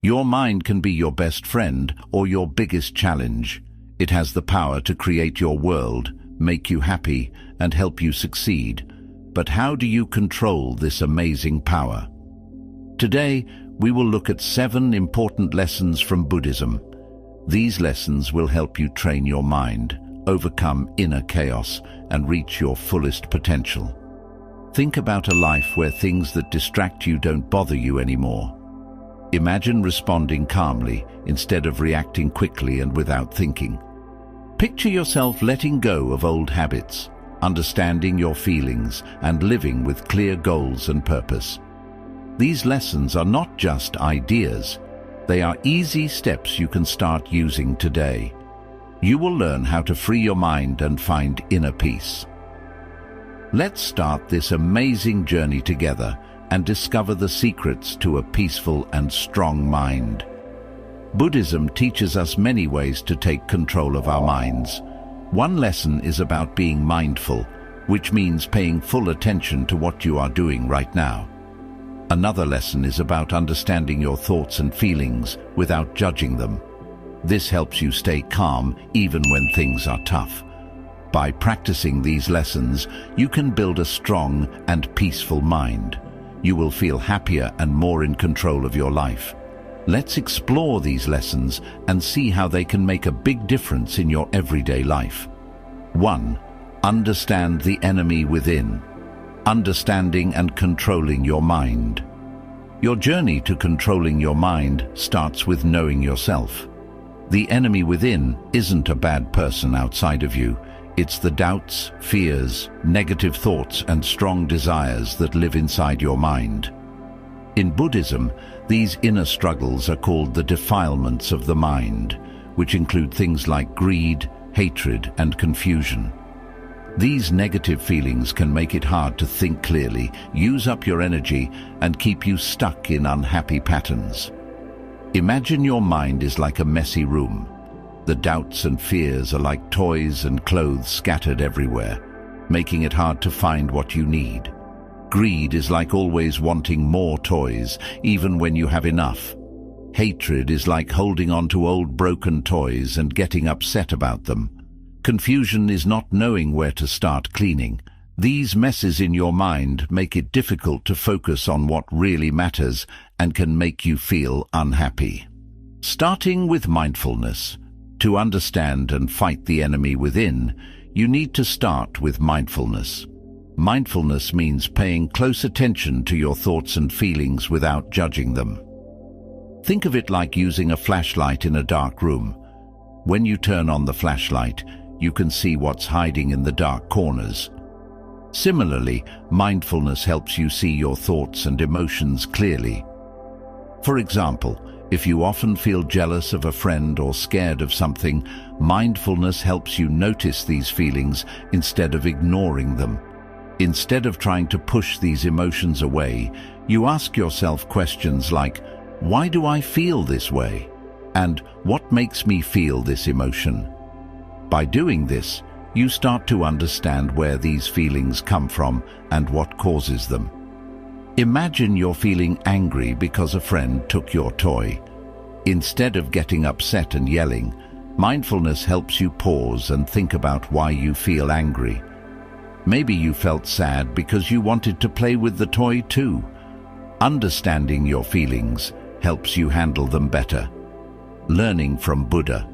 Your mind can be your best friend or your biggest challenge. It has the power to create your world, make you happy, and help you succeed. But how do you control this amazing power? Today, we will look at 7 important lessons from Buddhism. These lessons will help you train your mind, overcome inner chaos, and reach your fullest potential. Think about a life where things that distract you don't bother you anymore. Imagine responding calmly instead of reacting quickly and without thinking. Picture yourself letting go of old habits, understanding your feelings, and living with clear goals and purpose. These lessons are not just ideas. They are easy steps you can start using today. You will learn how to free your mind and find inner peace. Let's start this amazing journey together and discover the secrets to a peaceful and strong mind. Buddhism teaches us many ways to take control of our minds. One lesson is about being mindful, which means paying full attention to what you are doing right now. Another lesson is about understanding your thoughts and feelings without judging them. This helps you stay calm even when things are tough. By practicing these lessons, you can build a strong and peaceful mind. You will feel happier and more in control of your life. Let's explore these lessons and see how they can make a big difference in your everyday life. 1. Understand the enemy within. Understanding and controlling your mind. Your journey to controlling your mind starts with knowing yourself. The enemy within isn't a bad person outside of you. It's the doubts, fears, negative thoughts, and strong desires that live inside your mind. In Buddhism, these inner struggles are called the defilements of the mind, which include things like greed, hatred, and confusion. These negative feelings can make it hard to think clearly, use up your energy, and keep you stuck in unhappy patterns. Imagine your mind is like a messy room. The doubts and fears are like toys and clothes scattered everywhere, making it hard to find what you need. Greed is like always wanting more toys, even when you have enough. Hatred is like holding on to old broken toys and getting upset about them. Confusion is not knowing where to start cleaning. These messes in your mind make it difficult to focus on what really matters and can make you feel unhappy. Starting with mindfulness. To understand and fight the enemy within, you need to start with mindfulness. Mindfulness means paying close attention to your thoughts and feelings without judging them. Think of it like using a flashlight in a dark room. When you turn on the flashlight, you can see what's hiding in the dark corners. Similarly, mindfulness helps you see your thoughts and emotions clearly. For example, if you often feel jealous of a friend or scared of something, mindfulness helps you notice these feelings instead of ignoring them. Instead of trying to push these emotions away, you ask yourself questions like, why do I feel this way? And what makes me feel this emotion? By doing this, you start to understand where these feelings come from and what causes them. Imagine you're feeling angry because a friend took your toy. Instead of getting upset and yelling, mindfulness helps you pause and think about why you feel angry. Maybe you felt sad because you wanted to play with the toy too. Understanding your feelings helps you handle them better. Learning from Buddha.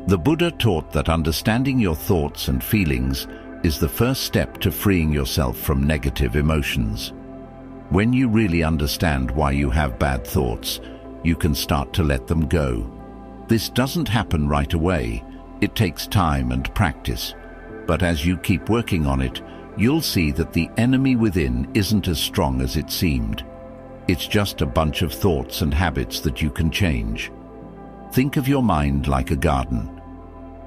The Buddha taught that understanding your thoughts and feelings is the first step to freeing yourself from negative emotions. When you really understand why you have bad thoughts, you can start to let them go. This doesn't happen right away. It takes time and practice. But as you keep working on it, you'll see that the enemy within isn't as strong as it seemed. It's just a bunch of thoughts and habits that you can change. Think of your mind like a garden.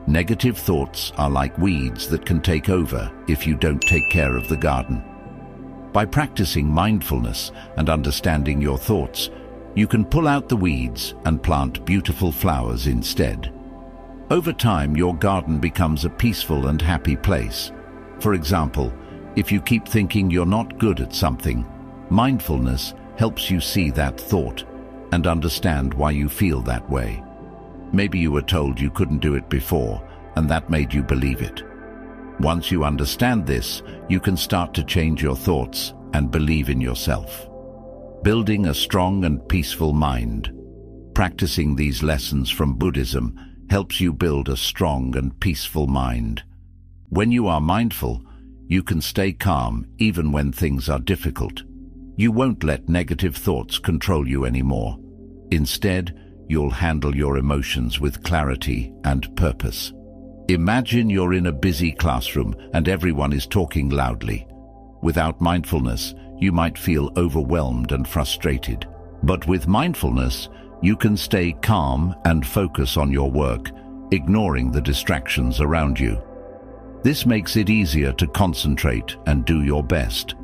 Negative thoughts are like weeds that can take over if you don't take care of the garden. By practicing mindfulness and understanding your thoughts, you can pull out the weeds and plant beautiful flowers instead. Over time, your garden becomes a peaceful and happy place. For example, if you keep thinking you're not good at something, mindfulness helps you see that thought. and understand why you feel that way. Maybe you were told you couldn't do it before, and that made you believe it. Once you understand this, you can start to change your thoughts and believe in yourself. Building a strong and peaceful mind. Practicing these lessons from Buddhism helps you build a strong and peaceful mind. When you are mindful, you can stay calm even when things are difficult. You won't let negative thoughts control you anymore. Instead, you'll handle your emotions with clarity and purpose. Imagine you're in a busy classroom and everyone is talking loudly. Without mindfulness, you might feel overwhelmed and frustrated. But with mindfulness, you can stay calm and focus on your work, ignoring the distractions around you. This makes it easier to concentrate and do your best.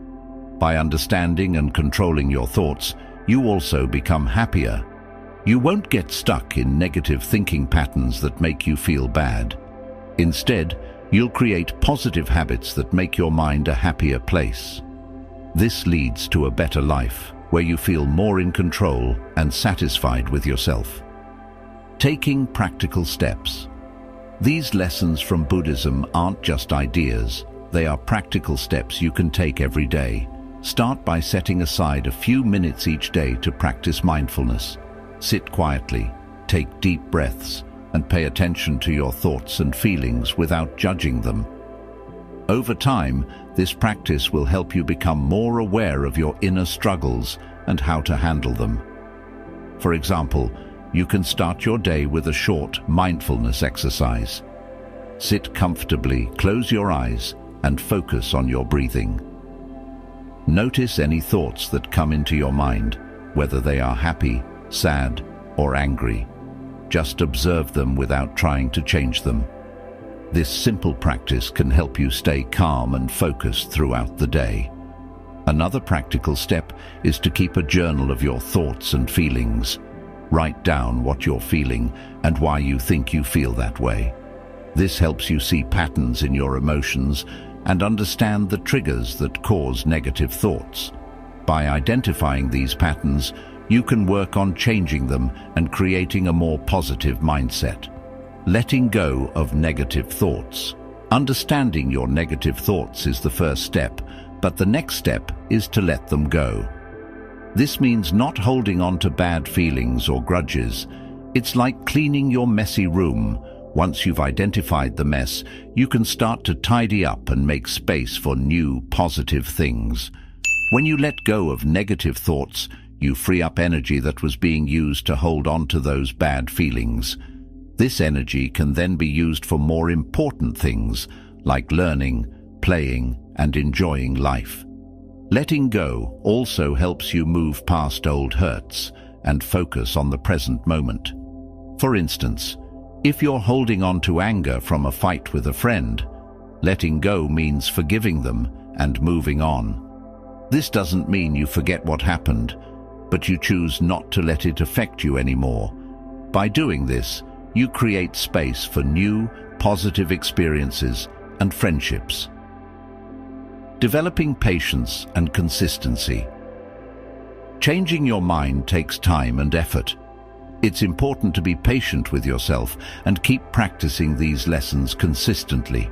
By understanding and controlling your thoughts, you also become happier. You won't get stuck in negative thinking patterns that make you feel bad. Instead, you'll create positive habits that make your mind a happier place. This leads to a better life, where you feel more in control and satisfied with yourself. Taking practical steps. These lessons from Buddhism aren't just ideas, they are practical steps you can take every day. Start by setting aside a few minutes each day to practice mindfulness. Sit quietly, take deep breaths, and pay attention to your thoughts and feelings without judging them. Over time, this practice will help you become more aware of your inner struggles and how to handle them. For example, you can start your day with a short mindfulness exercise. Sit comfortably, close your eyes, and focus on your breathing. Notice any thoughts that come into your mind, whether they are happy, sad, or angry. Just observe them without trying to change them. This simple practice can help you stay calm and focused throughout the day. Another practical step is to keep a journal of your thoughts and feelings. Write down what you're feeling and why you think you feel that way. This helps you see patterns in your emotions and understand the triggers that cause negative thoughts. By identifying these patterns, you can work on changing them and creating a more positive mindset. Letting go of negative thoughts. Understanding your negative thoughts is the first step, but the next step is to let them go. This means not holding on to bad feelings or grudges. It's like cleaning your messy room. Once you've identified the mess, you can start to tidy up and make space for new, positive things. When you let go of negative thoughts, you free up energy that was being used to hold on to those bad feelings. This energy can then be used for more important things, like learning, playing, and enjoying life. Letting go also helps you move past old hurts and focus on the present moment. For instance, if you're holding on to anger from a fight with a friend, letting go means forgiving them and moving on. This doesn't mean you forget what happened, but you choose not to let it affect you anymore. By doing this, you create space for new, positive experiences and friendships. Developing patience and consistency. Changing your mind takes time and effort. It's important to be patient with yourself and keep practicing these lessons consistently.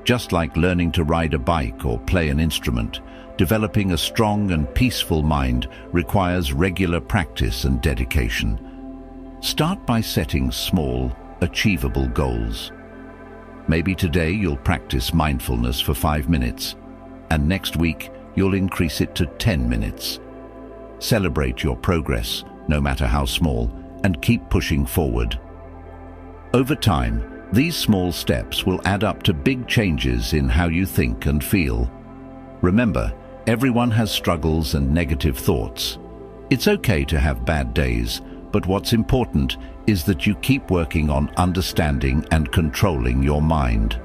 Just like learning to ride a bike or play an instrument, developing a strong and peaceful mind requires regular practice and dedication. Start by setting small, achievable goals. Maybe today you'll practice mindfulness for 5 minutes, and next week you'll increase it to 10 minutes. Celebrate your progress, no matter how small, and keep pushing forward. Over time, these small steps will add up to big changes in how you think and feel. Remember, everyone has struggles and negative thoughts. It's okay to have bad days, but what's important is that you keep working on understanding and controlling your mind.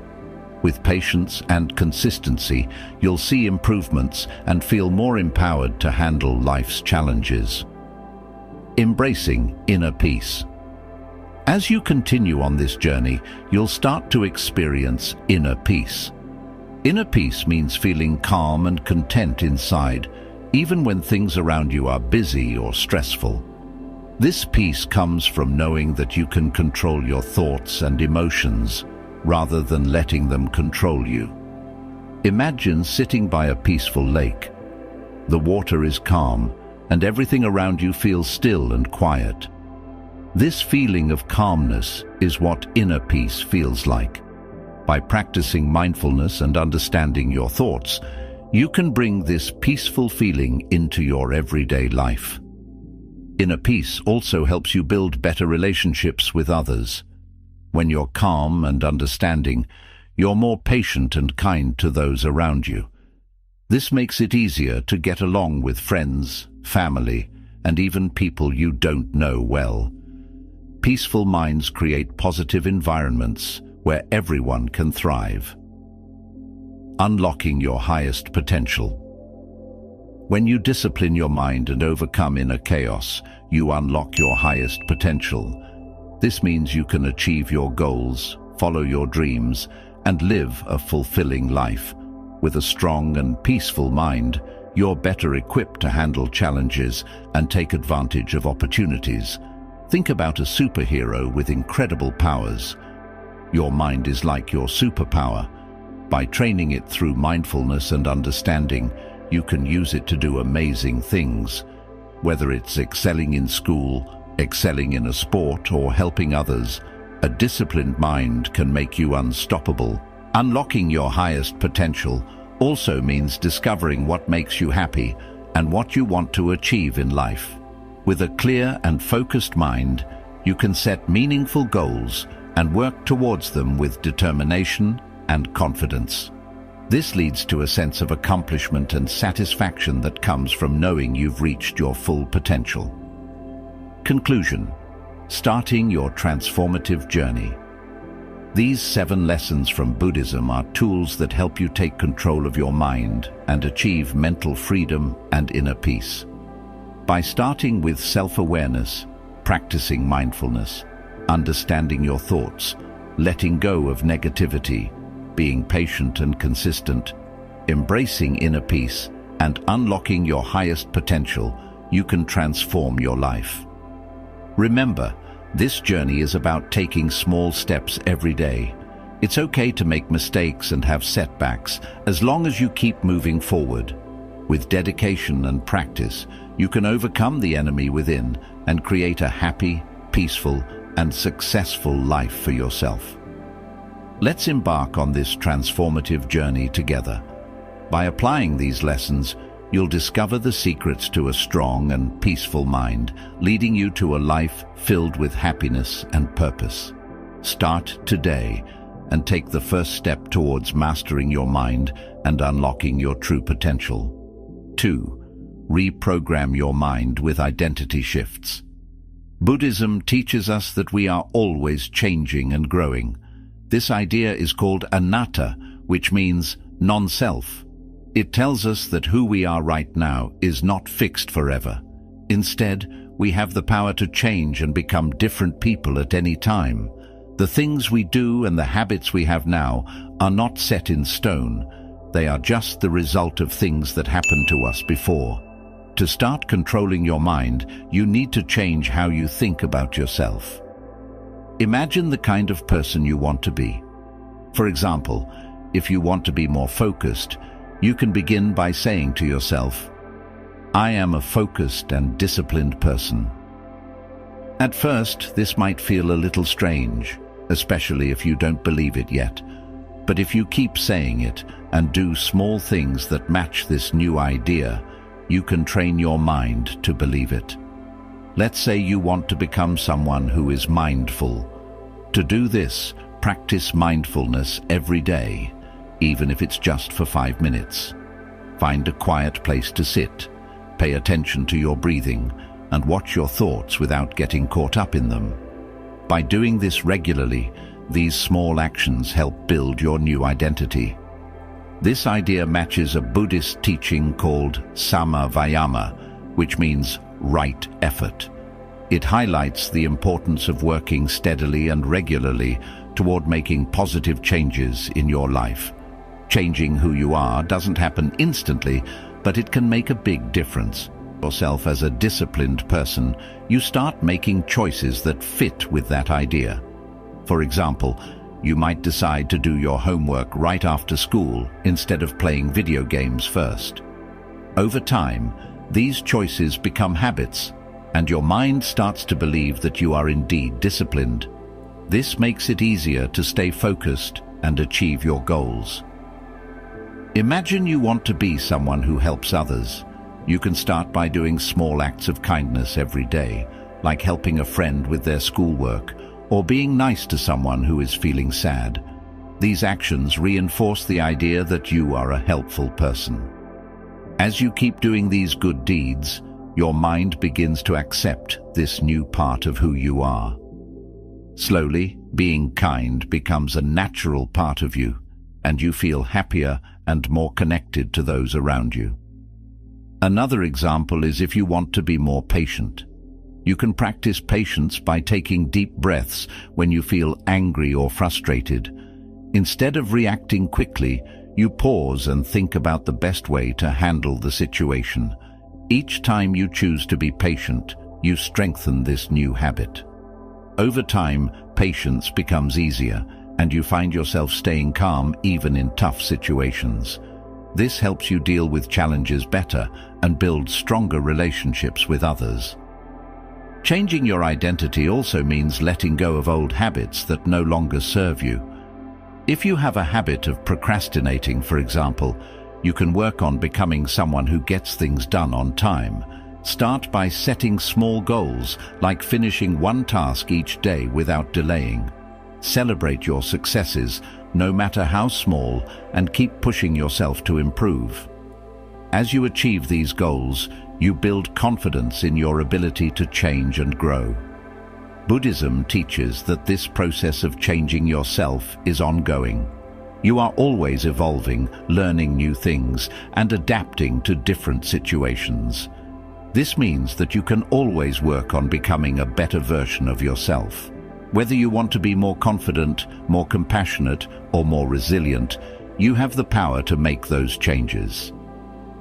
With patience and consistency, you'll see improvements and feel more empowered to handle life's challenges. Embracing inner peace. As you continue on this journey, you'll start to experience inner peace. Inner peace means feeling calm and content inside, even when things around you are busy or stressful. This peace comes from knowing that you can control your thoughts and emotions rather than letting them control you. Imagine sitting by a peaceful lake. The water is calm, and everything around you feels still and quiet. This feeling of calmness is what inner peace feels like. By practicing mindfulness and understanding your thoughts, you can bring this peaceful feeling into your everyday life. Inner peace also helps you build better relationships with others. When you're calm and understanding, you're more patient and kind to those around you. This makes it easier to get along with friends, family, and even people you don't know well. Peaceful minds create positive environments where everyone can thrive. Unlocking your highest potential. When you discipline your mind and overcome inner chaos, you unlock your highest potential. This means you can achieve your goals, follow your dreams, and live a fulfilling life. With a strong and peaceful mind, you're better equipped to handle challenges and take advantage of opportunities. Think about a superhero with incredible powers. Your mind is like your superpower. By training it through mindfulness and understanding, you can use it to do amazing things. Whether it's excelling in school, excelling in a sport, or helping others, a disciplined mind can make you unstoppable. Unlocking your highest potential also means discovering what makes you happy and what you want to achieve in life. With a clear and focused mind, you can set meaningful goals and work towards them with determination and confidence. This leads to a sense of accomplishment and satisfaction that comes from knowing you've reached your full potential. Conclusion: starting your transformative journey. These 7 lessons from Buddhism are tools that help you take control of your mind and achieve mental freedom and inner peace. By starting with self-awareness, practicing mindfulness, understanding your thoughts, letting go of negativity, being patient and consistent, embracing inner peace, and unlocking your highest potential, you can transform your life. Remember, this journey is about taking small steps every day. It's okay to make mistakes and have setbacks, as long as you keep moving forward. With dedication and practice, you can overcome the enemy within and create a happy, peaceful, and successful life for yourself. Let's embark on this transformative journey together. By applying these lessons, you'll discover the secrets to a strong and peaceful mind, leading you to a life filled with happiness and purpose. Start today and take the first step towards mastering your mind and unlocking your true potential. 2. Reprogram your mind with identity shifts. Buddhism teaches us that we are always changing and growing. This idea is called anatta, which means non-self. It tells us that who we are right now is not fixed forever. Instead, we have the power to change and become different people at any time. The things we do and the habits we have now are not set in stone. They are just the result of things that happened to us before. To start controlling your mind, you need to change how you think about yourself. Imagine the kind of person you want to be. For example, if you want to be more focused, you can begin by saying to yourself, "I am a focused and disciplined person." At first, this might feel a little strange, especially if you don't believe it yet. But if you keep saying it and do small things that match this new idea, you can train your mind to believe it. Let's say you want to become someone who is mindful. To do this, practice mindfulness every day, even if it's just for 5 minutes. Find a quiet place to sit, pay attention to your breathing, and watch your thoughts without getting caught up in them. By doing this regularly, these small actions help build your new identity. This idea matches a Buddhist teaching called Sama Vayama, which means right effort. It highlights the importance of working steadily and regularly toward making positive changes in your life. Changing who you are doesn't happen instantly, but it can make a big difference. yourself as a disciplined person, you start making choices that fit with that idea. For example, you might decide to do your homework right after school instead of playing video games first. Over time, these choices become habits, and your mind starts to believe that you are indeed disciplined. This makes it easier to stay focused and achieve your goals. Imagine you want to be someone who helps others. You can start by doing small acts of kindness every day, like helping a friend with their schoolwork or being nice to someone who is feeling sad. These actions reinforce the idea that you are a helpful person. As you keep doing these good deeds, your mind begins to accept this new part of who you are. Slowly, being kind becomes a natural part of you, and you feel happier and more connected to those around you. Another example is if you want to be more patient. You can practice patience by taking deep breaths when you feel angry or frustrated. Instead of reacting quickly, you pause and think about the best way to handle the situation. Each time you choose to be patient, you strengthen this new habit. Over time, patience becomes easier, and you find yourself staying calm even in tough situations. This helps you deal with challenges better and build stronger relationships with others. Changing your identity also means letting go of old habits that no longer serve you. If you have a habit of procrastinating, for example, you can work on becoming someone who gets things done on time. Start by setting small goals, like finishing one task each day without delaying. Celebrate your successes, no matter how small, and keep pushing yourself to improve. As you achieve these goals, you build confidence in your ability to change and grow. Buddhism teaches that this process of changing yourself is ongoing. You are always evolving, learning new things, and adapting to different situations. This means that you can always work on becoming a better version of yourself. Whether you want to be more confident, more compassionate, or more resilient, you have the power to make those changes.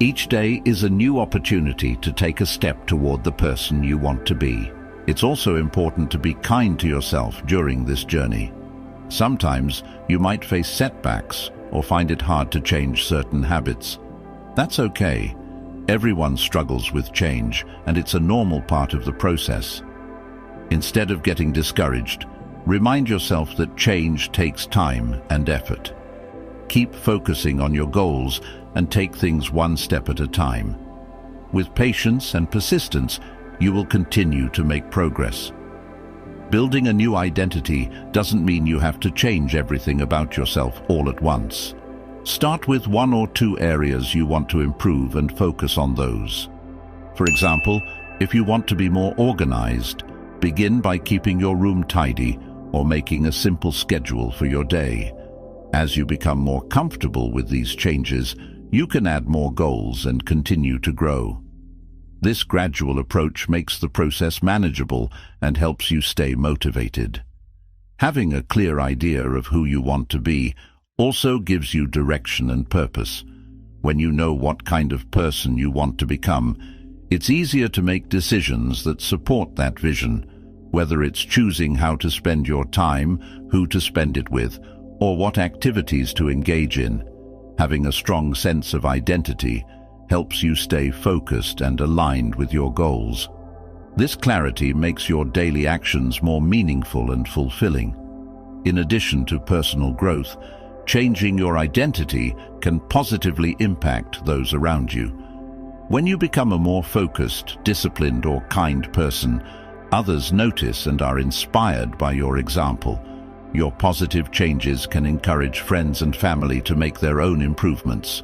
Each day is a new opportunity to take a step toward the person you want to be. It's also important to be kind to yourself during this journey. Sometimes you might face setbacks or find it hard to change certain habits. That's okay. Everyone struggles with change, and it's a normal part of the process. Instead of getting discouraged, remind yourself that change takes time and effort. Keep focusing on your goals and take things one step at a time. With patience and persistence, you will continue to make progress. Building a new identity doesn't mean you have to change everything about yourself all at once. Start with one or two areas you want to improve and focus on those. For example, if you want to be more organized, begin by keeping your room tidy or making a simple schedule for your day. As you become more comfortable with these changes, you can add more goals and continue to grow. This gradual approach makes the process manageable and helps you stay motivated. Having a clear idea of who you want to be also gives you direction and purpose. When you know what kind of person you want to become, it's easier to make decisions that support that vision, whether it's choosing how to spend your time, who to spend it with, or what activities to engage in. Having a strong sense of identity helps you stay focused and aligned with your goals. This clarity makes your daily actions more meaningful and fulfilling. In addition to personal growth, changing your identity can positively impact those around you. When you become a more focused, disciplined, or kind person, others notice and are inspired by your example. Your positive changes can encourage friends and family to make their own improvements.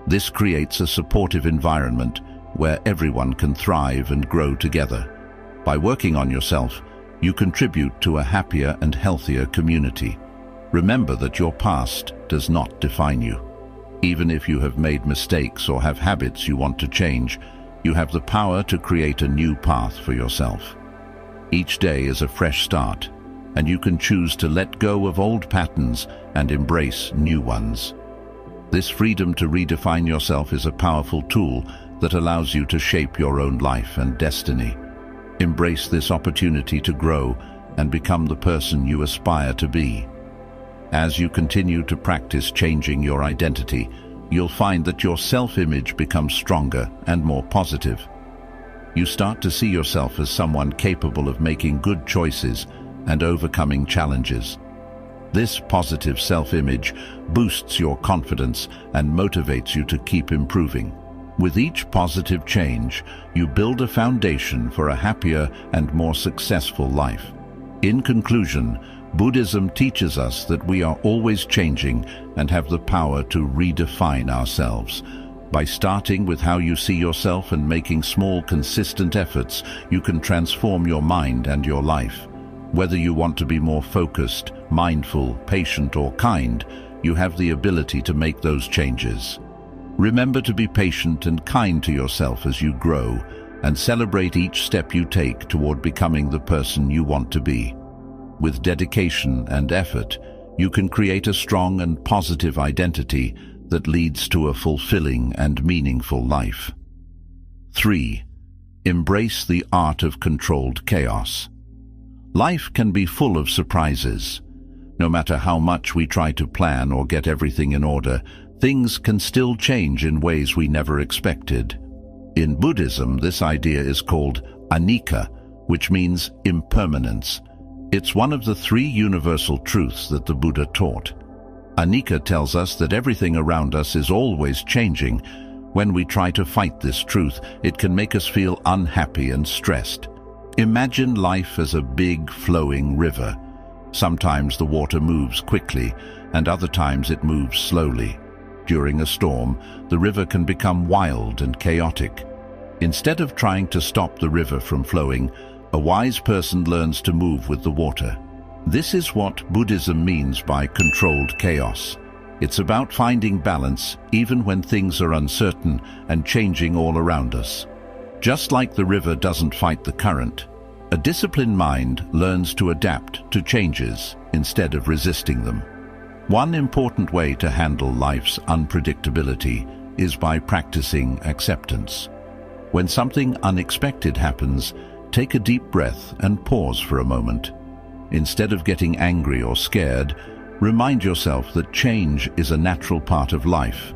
This creates a supportive environment where everyone can thrive and grow together. By working on yourself, you contribute to a happier and healthier community. Remember that your past does not define you. Even if you have made mistakes or have habits you want to change, you have the power to create a new path for yourself. Each day is a fresh start, and you can choose to let go of old patterns and embrace new ones. This freedom to redefine yourself is a powerful tool that allows you to shape your own life and destiny. Embrace this opportunity to grow and become the person you aspire to be. As you continue to practice changing your identity, you'll find that your self-image becomes stronger and more positive. You start to see yourself as someone capable of making good choices and overcoming challenges. This positive self-image boosts your confidence and motivates you to keep improving. With each positive change, you build a foundation for a happier and more successful life. In conclusion, Buddhism teaches us that we are always changing and have the power to redefine ourselves. By starting with how you see yourself and making small, consistent efforts, you can transform your mind and your life. Whether you want to be more focused, mindful, patient, or kind, you have the ability to make those changes. Remember to be patient and kind to yourself as you grow, and celebrate each step you take toward becoming the person you want to be. With dedication and effort, you can create a strong and positive identity that leads to a fulfilling and meaningful life. 3. Embrace the art of controlled chaos. Life can be full of surprises. No matter how much we try to plan or get everything in order, things can still change in ways we never expected. In Buddhism, this idea is called anicca, which means impermanence. It's one of the 3 universal truths that the Buddha taught. Anicca tells us that everything around us is always changing. When we try to fight this truth, it can make us feel unhappy and stressed. Imagine life as a big, flowing river. Sometimes the water moves quickly, and other times it moves slowly. During a storm, the river can become wild and chaotic. Instead of trying to stop the river from flowing, a wise person learns to move with the water. This is what Buddhism means by controlled chaos. It's about finding balance even when things are uncertain and changing all around us. Just like the river doesn't fight the current, a disciplined mind learns to adapt to changes instead of resisting them. One important way to handle life's unpredictability is by practicing acceptance. When something unexpected happens, take a deep breath and pause for a moment. Instead of getting angry or scared, remind yourself that change is a natural part of life.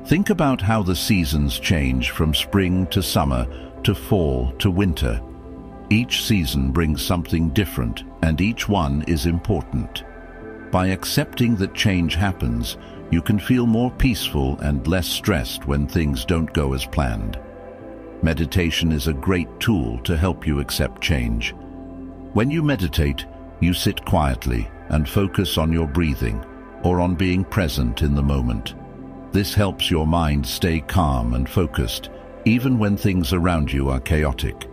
Think about how the seasons change from spring to summer to fall to winter. Each season brings something different, and each one is important. By accepting that change happens, you can feel more peaceful and less stressed when things don't go as planned. Meditation is a great tool to help you accept change. When you meditate, you sit quietly and focus on your breathing or on being present in the moment. This helps your mind stay calm and focused, even when things around you are chaotic.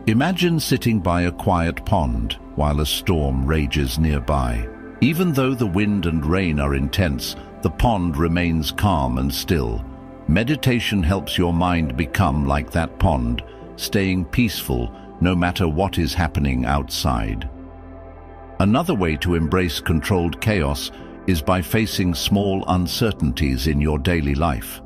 Imagine sitting by a quiet pond while a storm rages nearby. Even though the wind and rain are intense, the pond remains calm and still. Meditation helps your mind become like that pond, staying peaceful no matter what is happening outside. Another way to embrace controlled chaos is by facing small uncertainties in your daily life.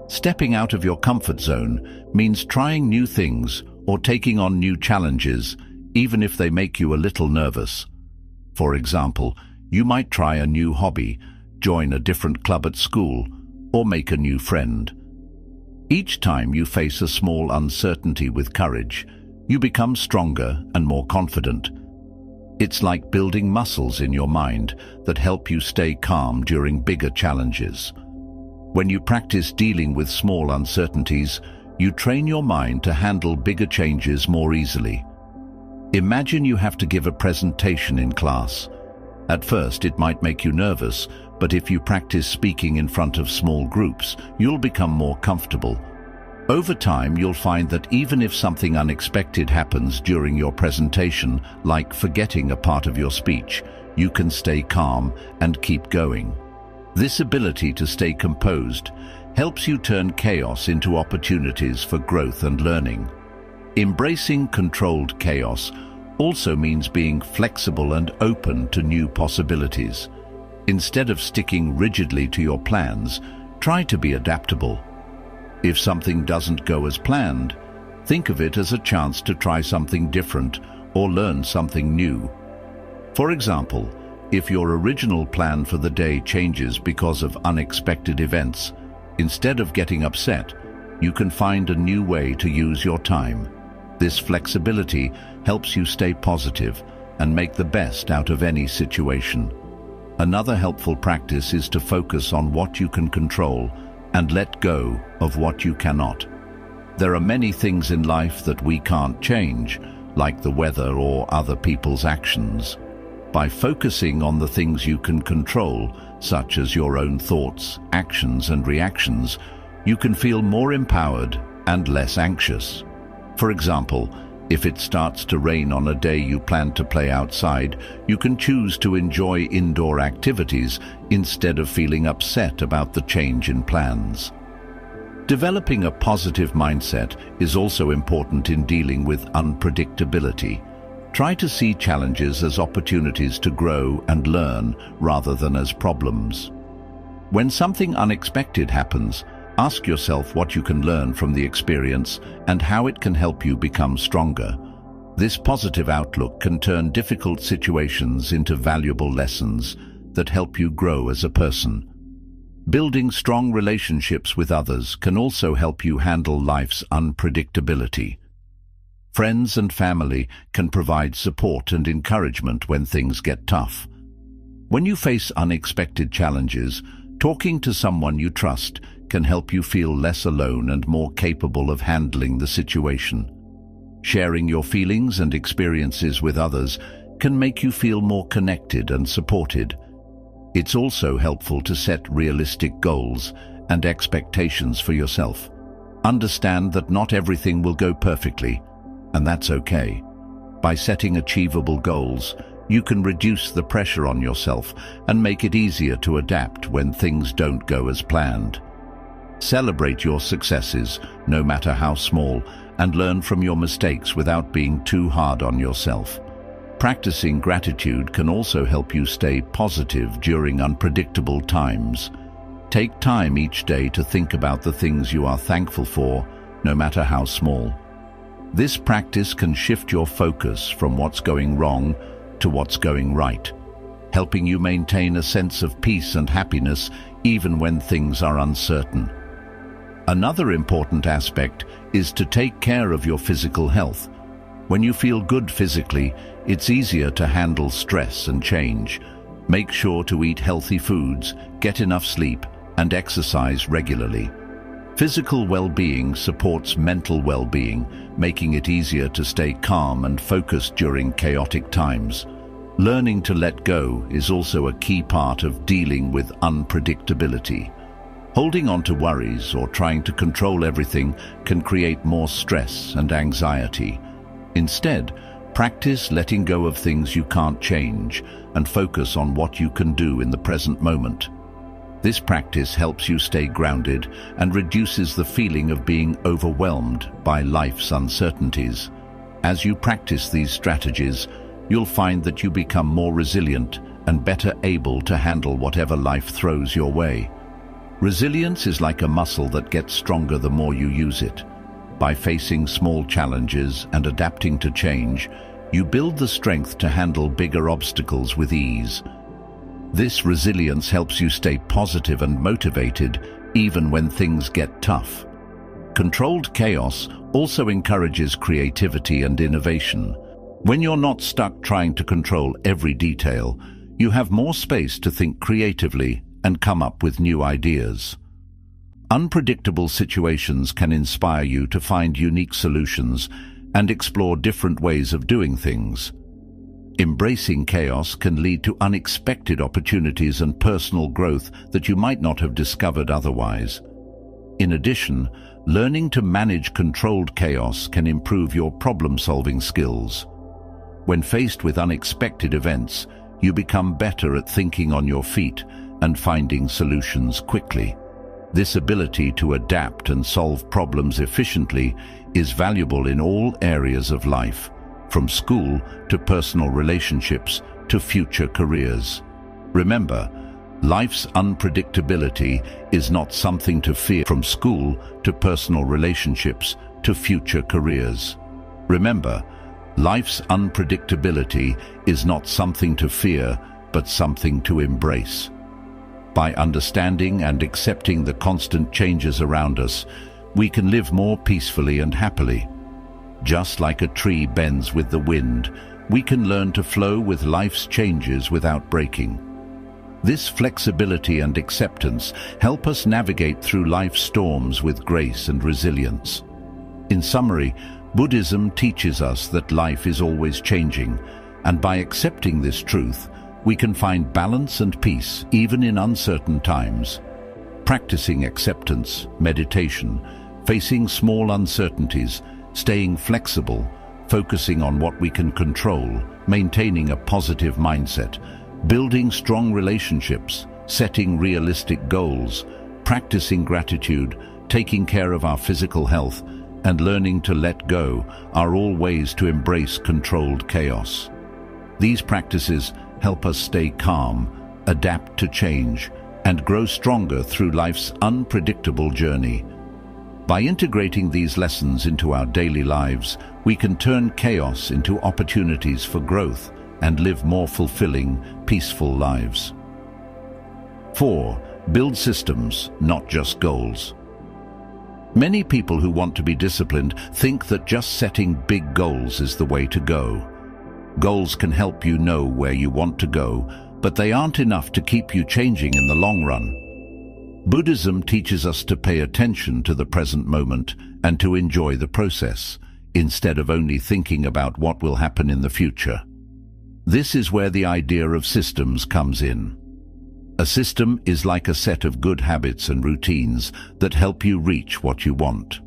Stepping out of your comfort zone means trying new things or taking on new challenges, even if they make you a little nervous. For example, you might try a new hobby, join a different club at school, or make a new friend. Each time you face a small uncertainty with courage, you become stronger and more confident. It's like building muscles in your mind that help you stay calm during bigger challenges. When you practice dealing with small uncertainties, you train your mind to handle bigger changes more easily. Imagine you have to give a presentation in class. At first, it might make you nervous, but if you practice speaking in front of small groups, you'll become more comfortable. Over time, you'll find that even if something unexpected happens during your presentation, like forgetting a part of your speech, you can stay calm and keep going. This ability to stay composed helps you turn chaos into opportunities for growth and learning. Embracing controlled chaos also means being flexible and open to new possibilities. Instead of sticking rigidly to your plans, try to be adaptable. If something doesn't go as planned, think of it as a chance to try something different or learn something new. For example, if your original plan for the day changes because of unexpected events, instead of getting upset, you can find a new way to use your time. This flexibility helps you stay positive and make the best out of any situation. Another helpful practice is to focus on what you can control and let go of what you cannot. There are many things in life that we can't change, like the weather or other people's actions. By focusing on the things you can control, such as your own thoughts, actions and reactions, you can feel more empowered and less anxious. For example, if it starts to rain on a day you plan to play outside, you can choose to enjoy indoor activities instead of feeling upset about the change in plans. Developing a positive mindset is also important in dealing with unpredictability. Try to see challenges as opportunities to grow and learn rather than as problems. When something unexpected happens, ask yourself what you can learn from the experience and how it can help you become stronger. This positive outlook can turn difficult situations into valuable lessons that help you grow as a person. Building strong relationships with others can also help you handle life's unpredictability. Friends and family can provide support and encouragement when things get tough. When you face unexpected challenges, talking to someone you trust can help you feel less alone and more capable of handling the situation. Sharing your feelings and experiences with others can make you feel more connected and supported. It's also helpful to set realistic goals and expectations for yourself. Understand that not everything will go perfectly, and that's okay. By setting achievable goals, you can reduce the pressure on yourself and make it easier to adapt when things don't go as planned. Celebrate your successes, no matter how small, and learn from your mistakes without being too hard on yourself. Practicing gratitude can also help you stay positive during unpredictable times. Take time each day to think about the things you are thankful for, no matter how small. This practice can shift your focus from what's going wrong to what's going right, helping you maintain a sense of peace and happiness even when things are uncertain. Another important aspect is to take care of your physical health. When you feel good physically, it's easier to handle stress and change. Make sure to eat healthy foods, get enough sleep, and exercise regularly. Physical well-being supports mental well-being, making it easier to stay calm and focused during chaotic times. Learning to let go is also a key part of dealing with unpredictability. Holding on to worries or trying to control everything can create more stress and anxiety. Instead, practice letting go of things you can't change and focus on what you can do in the present moment. This practice helps you stay grounded and reduces the feeling of being overwhelmed by life's uncertainties. As you practice these strategies, you'll find that you become more resilient and better able to handle whatever life throws your way. Resilience is like a muscle that gets stronger the more you use it. By facing small challenges and adapting to change, you build the strength to handle bigger obstacles with ease. This resilience helps you stay positive and motivated even when things get tough. Controlled chaos also encourages creativity and innovation. When you're not stuck trying to control every detail, you have more space to think creatively and come up with new ideas. Unpredictable situations can inspire you to find unique solutions and explore different ways of doing things. Embracing chaos can lead to unexpected opportunities and personal growth that you might not have discovered otherwise. In addition, learning to manage controlled chaos can improve your problem-solving skills. When faced with unexpected events, you become better at thinking on your feet and finding solutions quickly. This ability to adapt and solve problems efficiently is valuable in all areas of life, from school to personal relationships to future careers. Remember, Life's unpredictability is not something to fear, from school to personal relationships to future careers. Remember, life's unpredictability is not something to fear, but something to embrace. By understanding and accepting the constant changes around us, we can live more peacefully and happily. Just like a tree bends with the wind, we can learn to flow with life's changes without breaking. This flexibility and acceptance help us navigate through life's storms with grace and resilience. In summary, Buddhism teaches us that life is always changing, and by accepting this truth, we can find balance and peace even in uncertain times. Practicing acceptance, meditation, facing small uncertainties, staying flexible, focusing on what we can control, maintaining a positive mindset, building strong relationships, setting realistic goals, practicing gratitude, taking care of our physical health, and learning to let go are all ways to embrace controlled chaos. These practices help us stay calm, adapt to change, and grow stronger through life's unpredictable journey. By integrating these lessons into our daily lives, we can turn chaos into opportunities for growth and live more fulfilling, peaceful lives. 4. Build systems, not just goals. Many people who want to be disciplined think that just setting big goals is the way to go. Goals can help you know where you want to go, but they aren't enough to keep you changing in the long run. Buddhism teaches us to pay attention to the present moment and to enjoy the process, instead of only thinking about what will happen in the future. This is where the idea of systems comes in. A system is like a set of good habits and routines that help you reach what you want.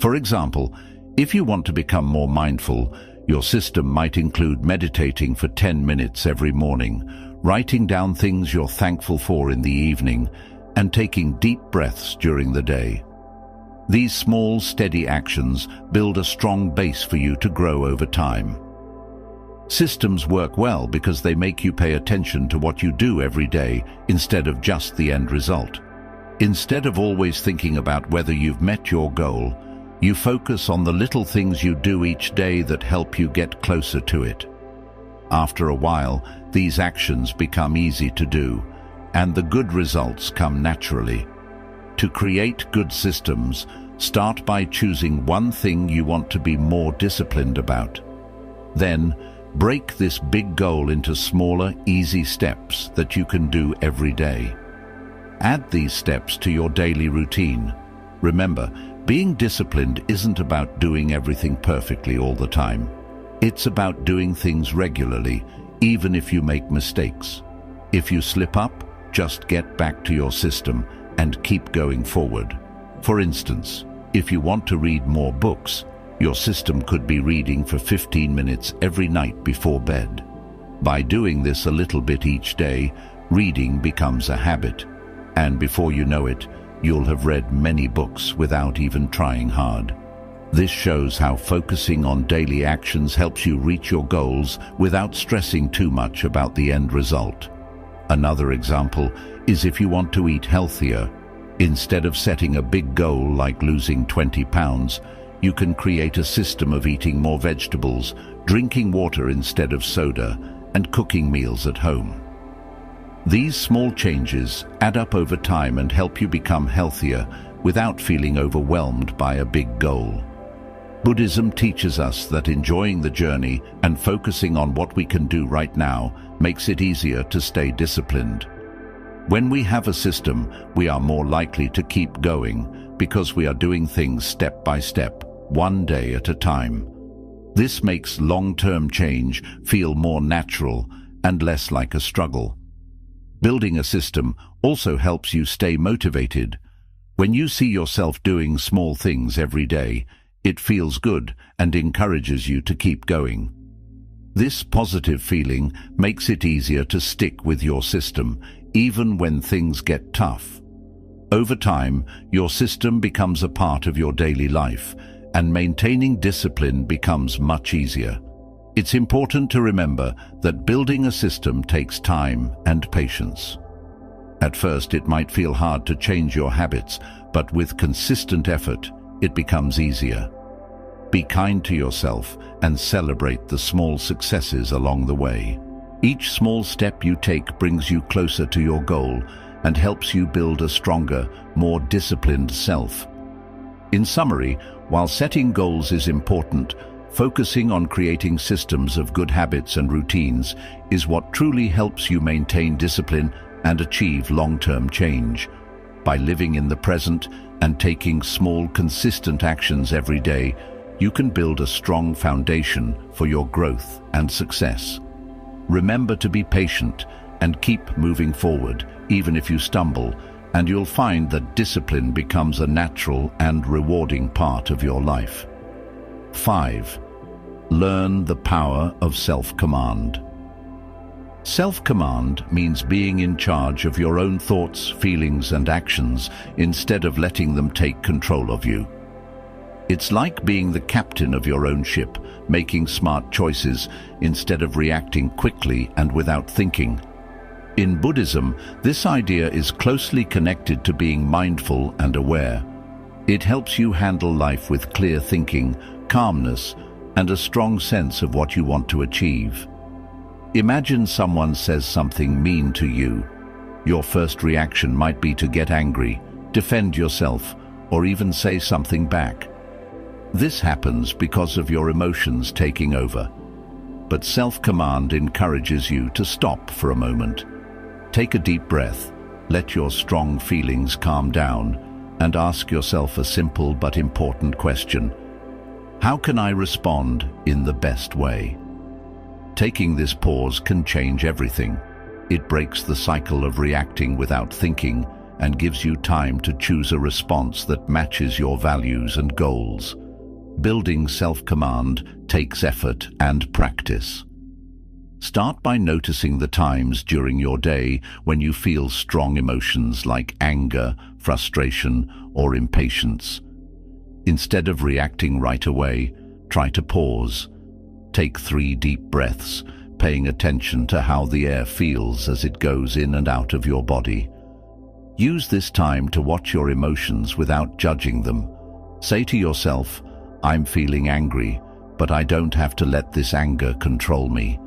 For example, if you want to become more mindful, your system might include meditating for 10 minutes every morning, writing down things you're thankful for in the evening, and taking deep breaths during the day. These small, steady actions build a strong base for you to grow over time. Systems work well because they make you pay attention to what you do every day instead of just the end result. Instead of always thinking about whether you've met your goal, you focus on the little things you do each day that help you get closer to it. After a while, these actions become easy to do, and the good results come naturally. To create good systems, start by choosing one thing you want to be more disciplined about. Then, break this big goal into smaller, easy steps that you can do every day. Add these steps to your daily routine. Remember, being disciplined isn't about doing everything perfectly all the time. It's about doing things regularly, even if you make mistakes. If you slip up, just get back to your system and keep going forward. For instance, if you want to read more books, your system could be reading for 15 minutes every night before bed. By doing this a little bit each day, reading becomes a habit, and before you know it, you'll have read many books without even trying hard. This shows how focusing on daily actions helps you reach your goals without stressing too much about the end result. Another example is if you want to eat healthier. Instead of setting a big goal like losing 20 pounds, you can create a system of eating more vegetables, drinking water instead of soda, and cooking meals at home. These small changes add up over time and help you become healthier without feeling overwhelmed by a big goal. Buddhism teaches us that enjoying the journey and focusing on what we can do right now makes it easier to stay disciplined. When we have a system, we are more likely to keep going because we are doing things step by step, one day at a time. This makes long-term change feel more natural and less like a struggle. Building a system also helps you stay motivated. When you see yourself doing small things every day, it feels good and encourages you to keep going. This positive feeling makes it easier to stick with your system, even when things get tough. Over time, your system becomes a part of your daily life, and maintaining discipline becomes much easier. It's important to remember that building a system takes time and patience. At first, it might feel hard to change your habits, but with consistent effort, it becomes easier. Be kind to yourself and celebrate the small successes along the way. Each small step you take brings you closer to your goal and helps you build a stronger, more disciplined self. In summary, while setting goals is important, focusing on creating systems of good habits and routines is what truly helps you maintain discipline and achieve long-term change. By living in the present and taking small, consistent actions every day, you can build a strong foundation for your growth and success. Remember to be patient and keep moving forward, even if you stumble, and you'll find that discipline becomes a natural and rewarding part of your life. 5. Learn the power of self-command. Self-command means being in charge of your own thoughts, feelings, and actions instead of letting them take control of you. It's like being the captain of your own ship, making smart choices instead of reacting quickly and without thinking. In Buddhism, this idea is closely connected to being mindful and aware. It helps you handle life with clear thinking, calmness, and a strong sense of what you want to achieve. Imagine someone says something mean to you. Your first reaction might be to get angry, defend yourself, or even say something back. This happens because of your emotions taking over. But self-command encourages you to stop for a moment. Take a deep breath, let your strong feelings calm down, and ask yourself a simple but important question. How can I respond in the best way? Taking this pause can change everything. It breaks the cycle of reacting without thinking and gives you time to choose a response that matches your values and goals. Building self-command takes effort and practice. Start by noticing the times during your day when you feel strong emotions like anger, frustration, or impatience. Instead of reacting right away, try to pause. Take 3 deep breaths, paying attention to how the air feels as it goes in and out of your body. Use this time to watch your emotions without judging them. Say to yourself, I'm feeling angry, but I don't have to let this anger control me.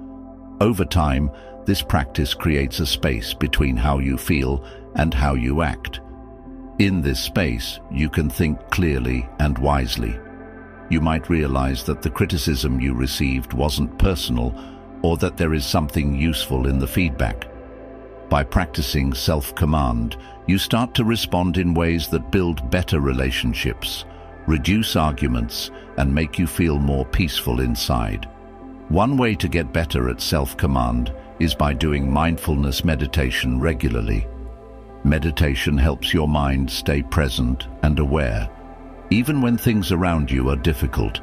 Over time, this practice creates a space between how you feel and how you act. In this space, you can think clearly and wisely. You might realize that the criticism you received wasn't personal, or that there is something useful in the feedback. By practicing self-command, you start to respond in ways that build better relationships, reduce arguments, and make you feel more peaceful inside. One way to get better at self-command is by doing mindfulness meditation regularly. Meditation helps your mind stay present and aware, even when things around you are difficult.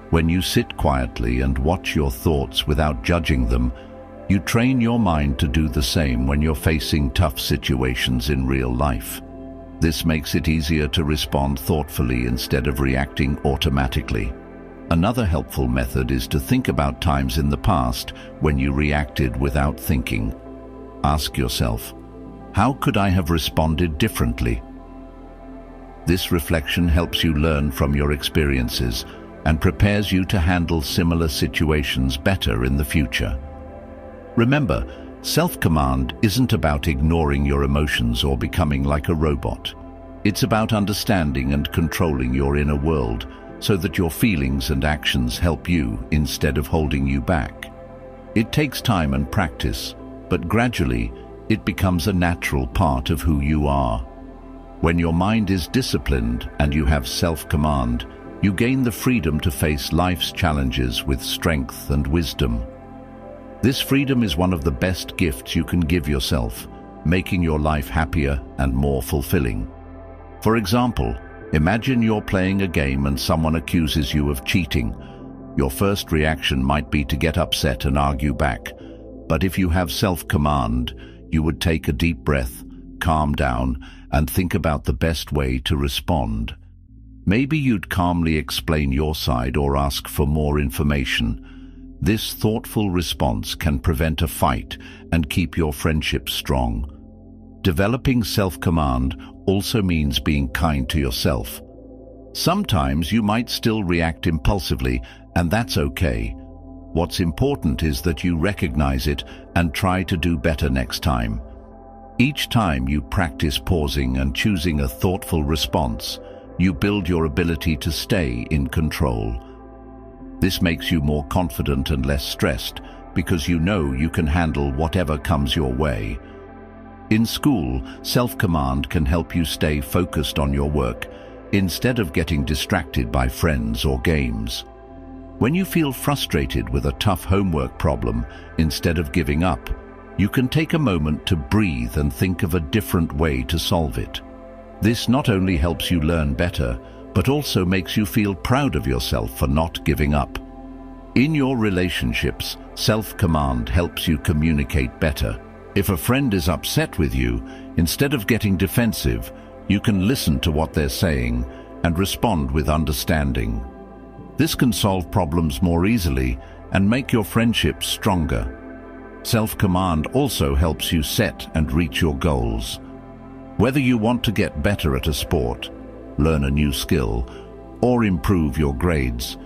When you sit quietly and watch your thoughts without judging them, you train your mind to do the same when you're facing tough situations in real life. This makes it easier to respond thoughtfully instead of reacting automatically. Another helpful method is to think about times in the past when you reacted without thinking. Ask yourself, how could I have responded differently? This reflection helps you learn from your experiences and prepares you to handle similar situations better in the future. Remember, self-command isn't about ignoring your emotions or becoming like a robot. It's about understanding and controlling your inner world so that your feelings and actions help you instead of holding you back. It takes time and practice, but gradually it becomes a natural part of who you are. When your mind is disciplined and you have self-command, you gain the freedom to face life's challenges with strength and wisdom. This freedom is one of the best gifts you can give yourself, making your life happier and more fulfilling. For example, imagine you're playing a game and someone accuses you of cheating. Your first reaction might be to get upset and argue back, but if you have self-command, you would take a deep breath, calm down, and think about the best way to respond. Maybe you'd calmly explain your side or ask for more information. This thoughtful response can prevent a fight and keep your friendship strong. Developing self-command also means being kind to yourself. Sometimes you might still react impulsively, and that's okay. What's important is that you recognize it and try to do better next time. Each time you practice pausing and choosing a thoughtful response, you build your ability to stay in control. This makes you more confident and less stressed because you know you can handle whatever comes your way. In school, self-command can help you stay focused on your work instead of getting distracted by friends or games. When you feel frustrated with a tough homework problem, instead of giving up, you can take a moment to breathe and think of a different way to solve it. This not only helps you learn better, but also makes you feel proud of yourself for not giving up. In your relationships, self-command helps you communicate better. If a friend is upset with you, instead of getting defensive, you can listen to what they're saying and respond with understanding. This can solve problems more easily and make your friendships stronger. Self-command also helps you set and reach your goals. Whether you want to get better at a sport, learn a new skill, or improve your grades,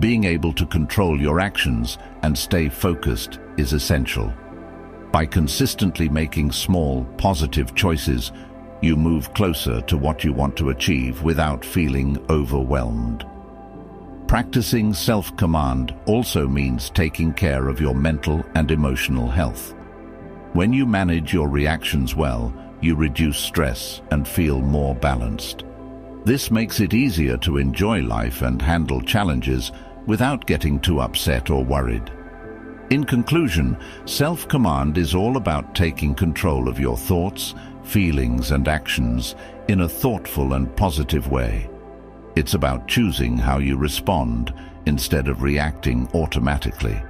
being able to control your actions and stay focused is essential. By consistently making small, positive choices, you move closer to what you want to achieve without feeling overwhelmed. Practicing self-command also means taking care of your mental and emotional health. When you manage your reactions well, you reduce stress and feel more balanced. This makes it easier to enjoy life and handle challenges without getting too upset or worried. In conclusion, self-command is all about taking control of your thoughts, feelings, and actions in a thoughtful and positive way. It's about choosing how you respond instead of reacting automatically.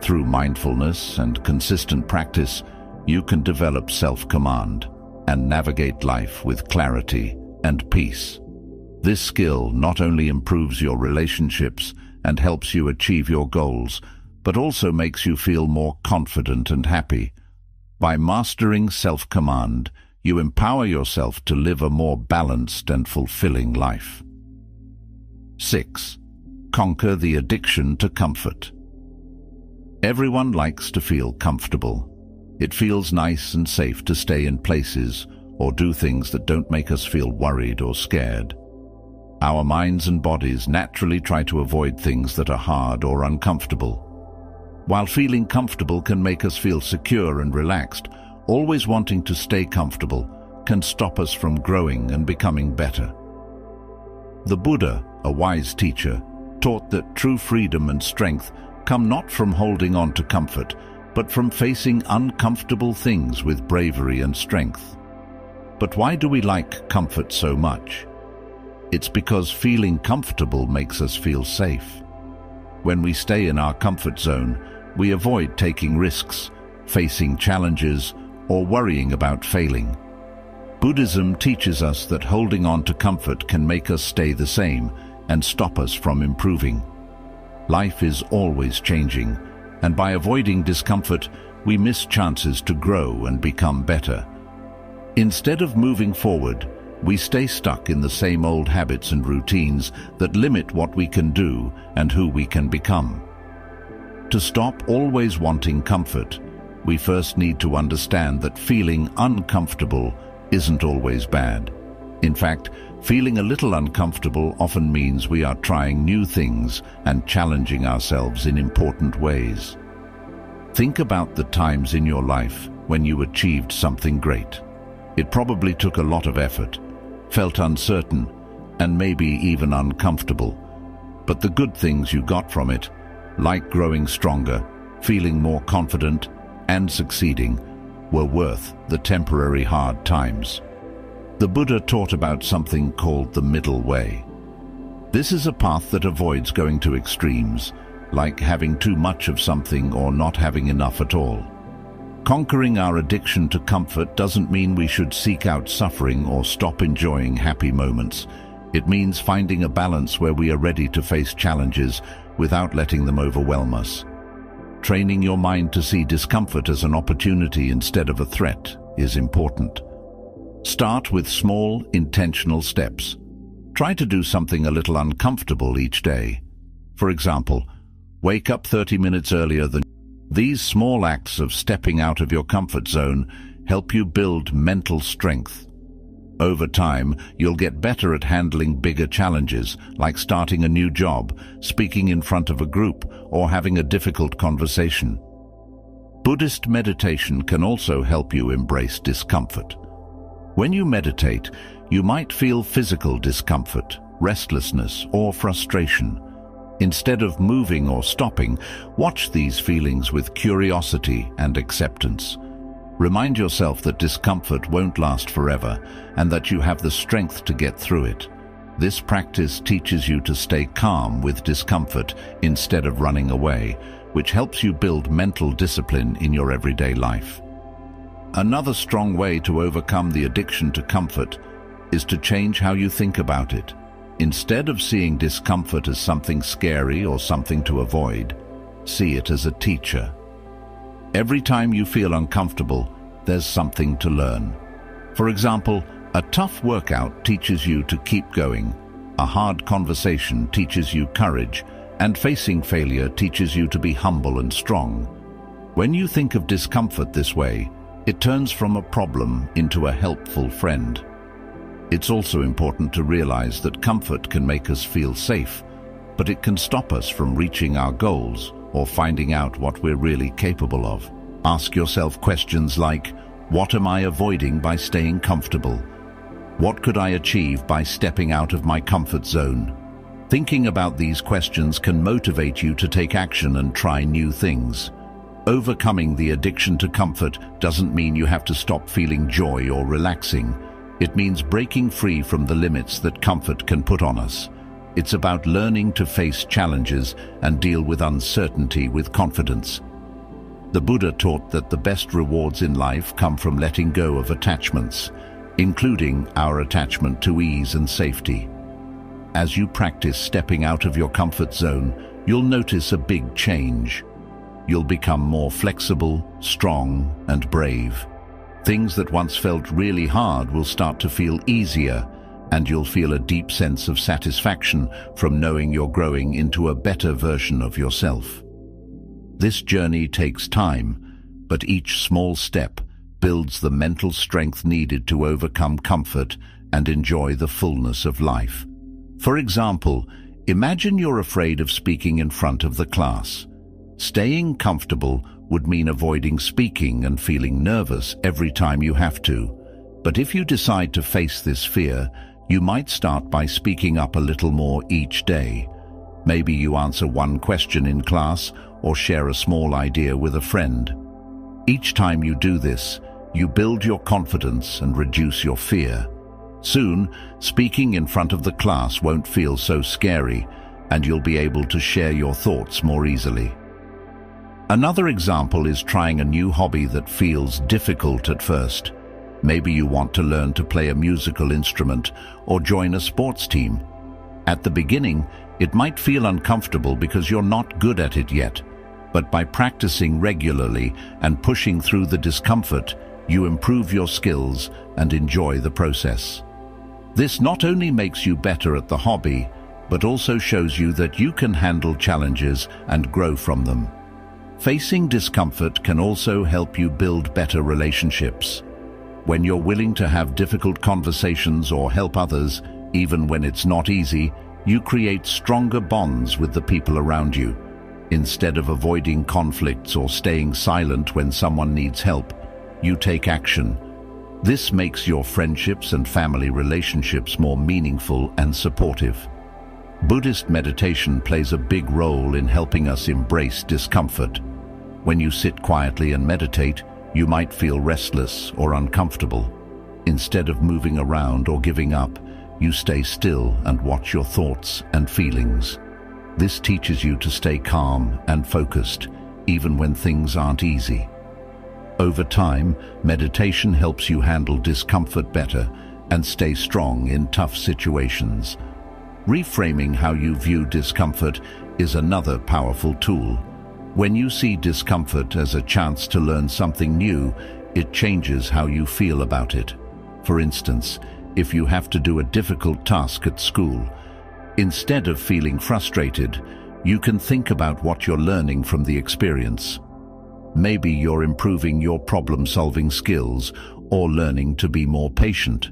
Through mindfulness and consistent practice, you can develop self-command and navigate life with clarity and peace. This skill not only improves your relationships and helps you achieve your goals, but also makes you feel more confident and happy. By mastering self-command, you empower yourself to live a more balanced and fulfilling life. 6. Conquer the addiction to comfort. Everyone likes to feel comfortable. It feels nice and safe to stay in places or do things that don't make us feel worried or scared. Our minds and bodies naturally try to avoid things that are hard or uncomfortable. While feeling comfortable can make us feel secure and relaxed, always wanting to stay comfortable can stop us from growing and becoming better. The Buddha, a wise teacher, taught that true freedom and strength come not from holding on to comfort, but from facing uncomfortable things with bravery and strength. But why do we like comfort so much? It's because feeling comfortable makes us feel safe. When we stay in our comfort zone, we avoid taking risks, facing challenges, or worrying about failing. Buddhism teaches us that holding on to comfort can make us stay the same and stop us from improving. Life is always changing, and by avoiding discomfort, we miss chances to grow and become better. Instead of moving forward, we stay stuck in the same old habits and routines that limit what we can do and who we can become. To stop always wanting comfort, we first need to understand that feeling uncomfortable isn't always bad. In fact, feeling a little uncomfortable often means we are trying new things and challenging ourselves in important ways. Think about the times in your life when you achieved something great. It probably took a lot of effort, felt uncertain, and maybe even uncomfortable. But the good things you got from it, like growing stronger, feeling more confident, and succeeding, were worth the temporary hard times. The Buddha taught about something called the middle way. This is a path that avoids going to extremes, like having too much of something or not having enough at all. Conquering our addiction to comfort doesn't mean we should seek out suffering or stop enjoying happy moments. It means finding a balance where we are ready to face challenges without letting them overwhelm us. Training your mind to see discomfort as an opportunity instead of a threat is important. Start with small, intentional steps. Try to do something a little uncomfortable each day. For example, wake up 30 minutes earlier than... These small acts of stepping out of your comfort zone help you build mental strength. Over time, you'll get better at handling bigger challenges, like starting a new job, speaking in front of a group, or having a difficult conversation. Buddhist meditation can also help you embrace discomfort. When you meditate, you might feel physical discomfort, restlessness, or frustration. Instead of moving or stopping, watch these feelings with curiosity and acceptance. Remind yourself that discomfort won't last forever and that you have the strength to get through it. This practice teaches you to stay calm with discomfort instead of running away, which helps you build mental discipline in your everyday life. Another strong way to overcome the addiction to comfort is to change how you think about it. Instead of seeing discomfort as something scary or something to avoid, see it as a teacher. Every time you feel uncomfortable, there's something to learn. For example, a tough workout teaches you to keep going, a hard conversation teaches you courage, and facing failure teaches you to be humble and strong. When you think of discomfort this way, it turns from a problem into a helpful friend. It's also important to realize that comfort can make us feel safe, but it can stop us from reaching our goals or finding out what we're really capable of. Ask yourself questions like, what am I avoiding by staying comfortable? What could I achieve by stepping out of my comfort zone? Thinking about these questions can motivate you to take action and try new things. Overcoming the addiction to comfort doesn't mean you have to stop feeling joy or relaxing. It means breaking free from the limits that comfort can put on us. It's about learning to face challenges and deal with uncertainty with confidence. The Buddha taught that the best rewards in life come from letting go of attachments, including our attachment to ease and safety. As you practice stepping out of your comfort zone, you'll notice a big change. You'll become more flexible, strong, and brave. Things that once felt really hard will start to feel easier, and you'll feel a deep sense of satisfaction from knowing you're growing into a better version of yourself. This journey takes time, but each small step builds the mental strength needed to overcome comfort and enjoy the fullness of life. For example, imagine you're afraid of speaking in front of the class. Staying comfortable would mean avoiding speaking and feeling nervous every time you have to. But if you decide to face this fear, you might start by speaking up a little more each day. Maybe you answer one question in class or share a small idea with a friend. Each time you do this, you build your confidence and reduce your fear. Soon, speaking in front of the class won't feel so scary, and you'll be able to share your thoughts more easily. Another example is trying a new hobby that feels difficult at first. Maybe you want to learn to play a musical instrument or join a sports team. At the beginning, it might feel uncomfortable because you're not good at it yet, but by practicing regularly and pushing through the discomfort, you improve your skills and enjoy the process. This not only makes you better at the hobby, but also shows you that you can handle challenges and grow from them. Facing discomfort can also help you build better relationships. When you're willing to have difficult conversations or help others, even when it's not easy, you create stronger bonds with the people around you. Instead of avoiding conflicts or staying silent when someone needs help, you take action. This makes your friendships and family relationships more meaningful and supportive. Buddhist meditation plays a big role in helping us embrace discomfort. When you sit quietly and meditate, you might feel restless or uncomfortable. Instead of moving around or giving up, you stay still and watch your thoughts and feelings. This teaches you to stay calm and focused, even when things aren't easy. Over time, meditation helps you handle discomfort better and stay strong in tough situations. Reframing how you view discomfort is another powerful tool. When you see discomfort as a chance to learn something new, it changes how you feel about it. For instance, if you have to do a difficult task at school, instead of feeling frustrated, you can think about what you're learning from the experience. Maybe you're improving your problem-solving skills or learning to be more patient.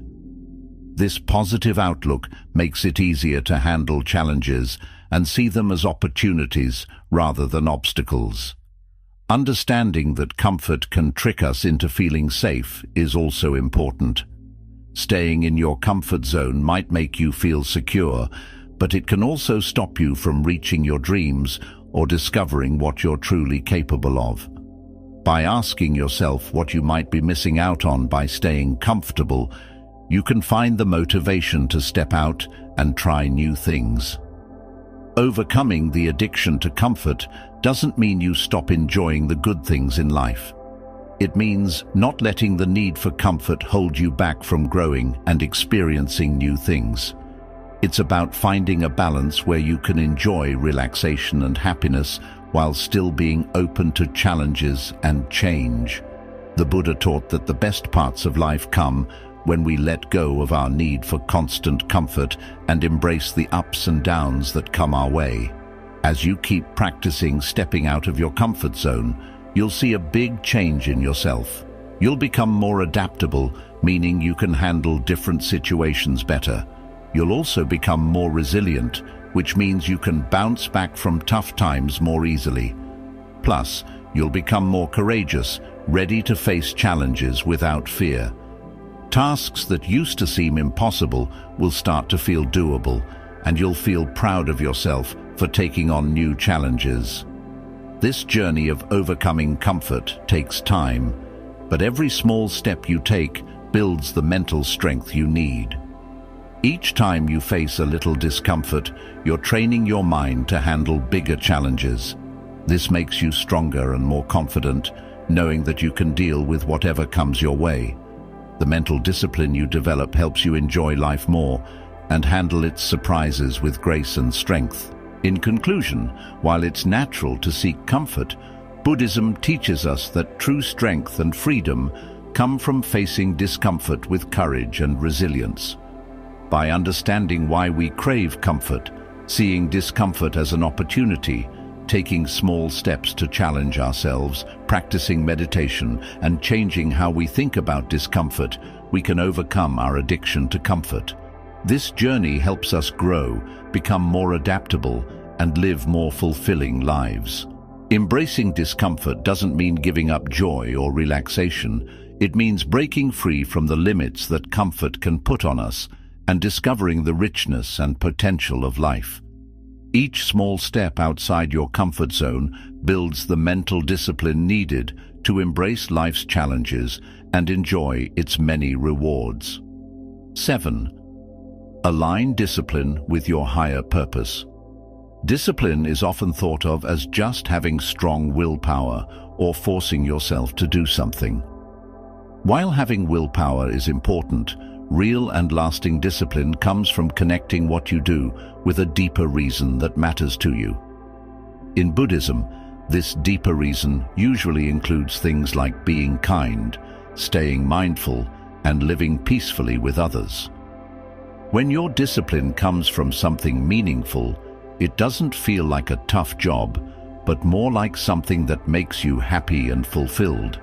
This positive outlook makes it easier to handle challenges and see them as opportunities rather than obstacles. Understanding that comfort can trick us into feeling safe is also important. Staying in your comfort zone might make you feel secure, but it can also stop you from reaching your dreams or discovering what you're truly capable of. By asking yourself what you might be missing out on by staying comfortable, you can find the motivation to step out and try new things. Overcoming the addiction to comfort doesn't mean you stop enjoying the good things in life. It means not letting the need for comfort hold you back from growing and experiencing new things. It's about finding a balance where you can enjoy relaxation and happiness while still being open to challenges and change. The Buddha taught that the best parts of life come when we let go of our need for constant comfort and embrace the ups and downs that come our way. As you keep practicing stepping out of your comfort zone, you'll see a big change in yourself. You'll become more adaptable, meaning you can handle different situations better. You'll also become more resilient, which means you can bounce back from tough times more easily. Plus, you'll become more courageous, ready to face challenges without fear. Tasks that used to seem impossible will start to feel doable, and you'll feel proud of yourself for taking on new challenges. This journey of overcoming comfort takes time, but every small step you take builds the mental strength you need. Each time you face a little discomfort, you're training your mind to handle bigger challenges. This makes you stronger and more confident, knowing that you can deal with whatever comes your way. The mental discipline you develop helps you enjoy life more and handle its surprises with grace and strength. In conclusion, while it's natural to seek comfort, Buddhism teaches us that true strength and freedom come from facing discomfort with courage and resilience. By understanding why we crave comfort, seeing discomfort as an opportunity, taking small steps to challenge ourselves, practicing meditation, and changing how we think about discomfort, we can overcome our addiction to comfort. This journey helps us grow, become more adaptable, and live more fulfilling lives. Embracing discomfort doesn't mean giving up joy or relaxation. It means breaking free from the limits that comfort can put on us and discovering the richness and potential of life. Each small step outside your comfort zone builds the mental discipline needed to embrace life's challenges and enjoy its many rewards. 7. Align discipline with your higher purpose. Discipline is often thought of as just having strong willpower or forcing yourself to do something. While having willpower is important, real and lasting discipline comes from connecting what you do with a deeper reason that matters to you. In Buddhism, this deeper reason usually includes things like being kind, staying mindful, and living peacefully with others. When your discipline comes from something meaningful, it doesn't feel like a tough job, but more like something that makes you happy and fulfilled.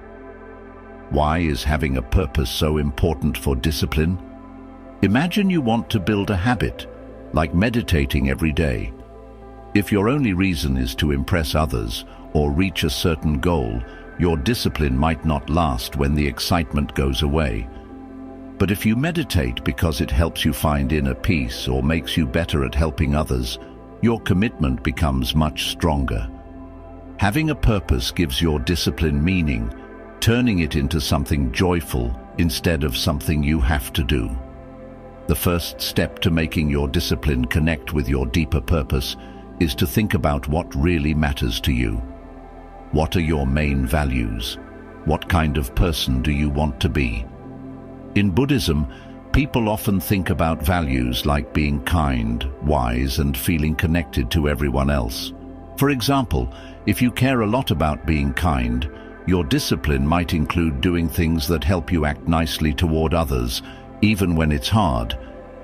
Why is having a purpose so important for discipline? Imagine you want to build a habit, like meditating every day. If your only reason is to impress others or reach a certain goal, your discipline might not last when the excitement goes away. But if you meditate because it helps you find inner peace or makes you better at helping others, your commitment becomes much stronger. Having a purpose gives your discipline meaning, turning it into something joyful instead of something you have to do. The first step to making your discipline connect with your deeper purpose is to think about what really matters to you. What are your main values? What kind of person do you want to be? In Buddhism, people often think about values like being kind, wise, and feeling connected to everyone else. For example, if you care a lot about being kind, Your discipline might include doing things that help you act nicely toward others, even when it's hard.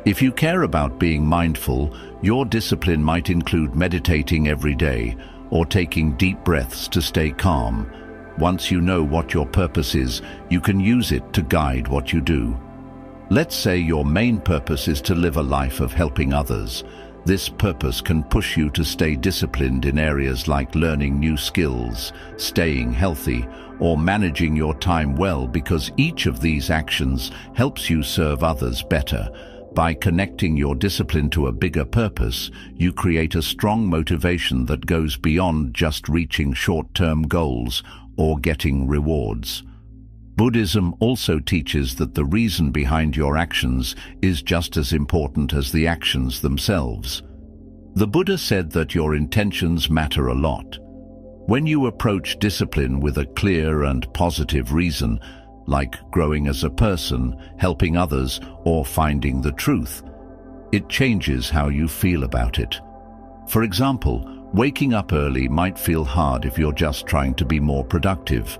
If you care about being mindful, your discipline might include meditating every day or taking deep breaths to stay calm. Once you know what your purpose is, you can use it to guide what you do. Let's say your main purpose is to live a life of helping others. This purpose can push you to stay disciplined in areas like learning new skills, staying healthy, or managing your time well, because each of these actions helps you serve others better. By connecting your discipline to a bigger purpose, you create a strong motivation that goes beyond just reaching short-term goals or getting rewards. Buddhism also teaches that the reason behind your actions is just as important as the actions themselves. The Buddha said that your intentions matter a lot. When you approach discipline with a clear and positive reason, like growing as a person, helping others, or finding the truth, it changes how you feel about it. For example, waking up early might feel hard if you're just trying to be more productive.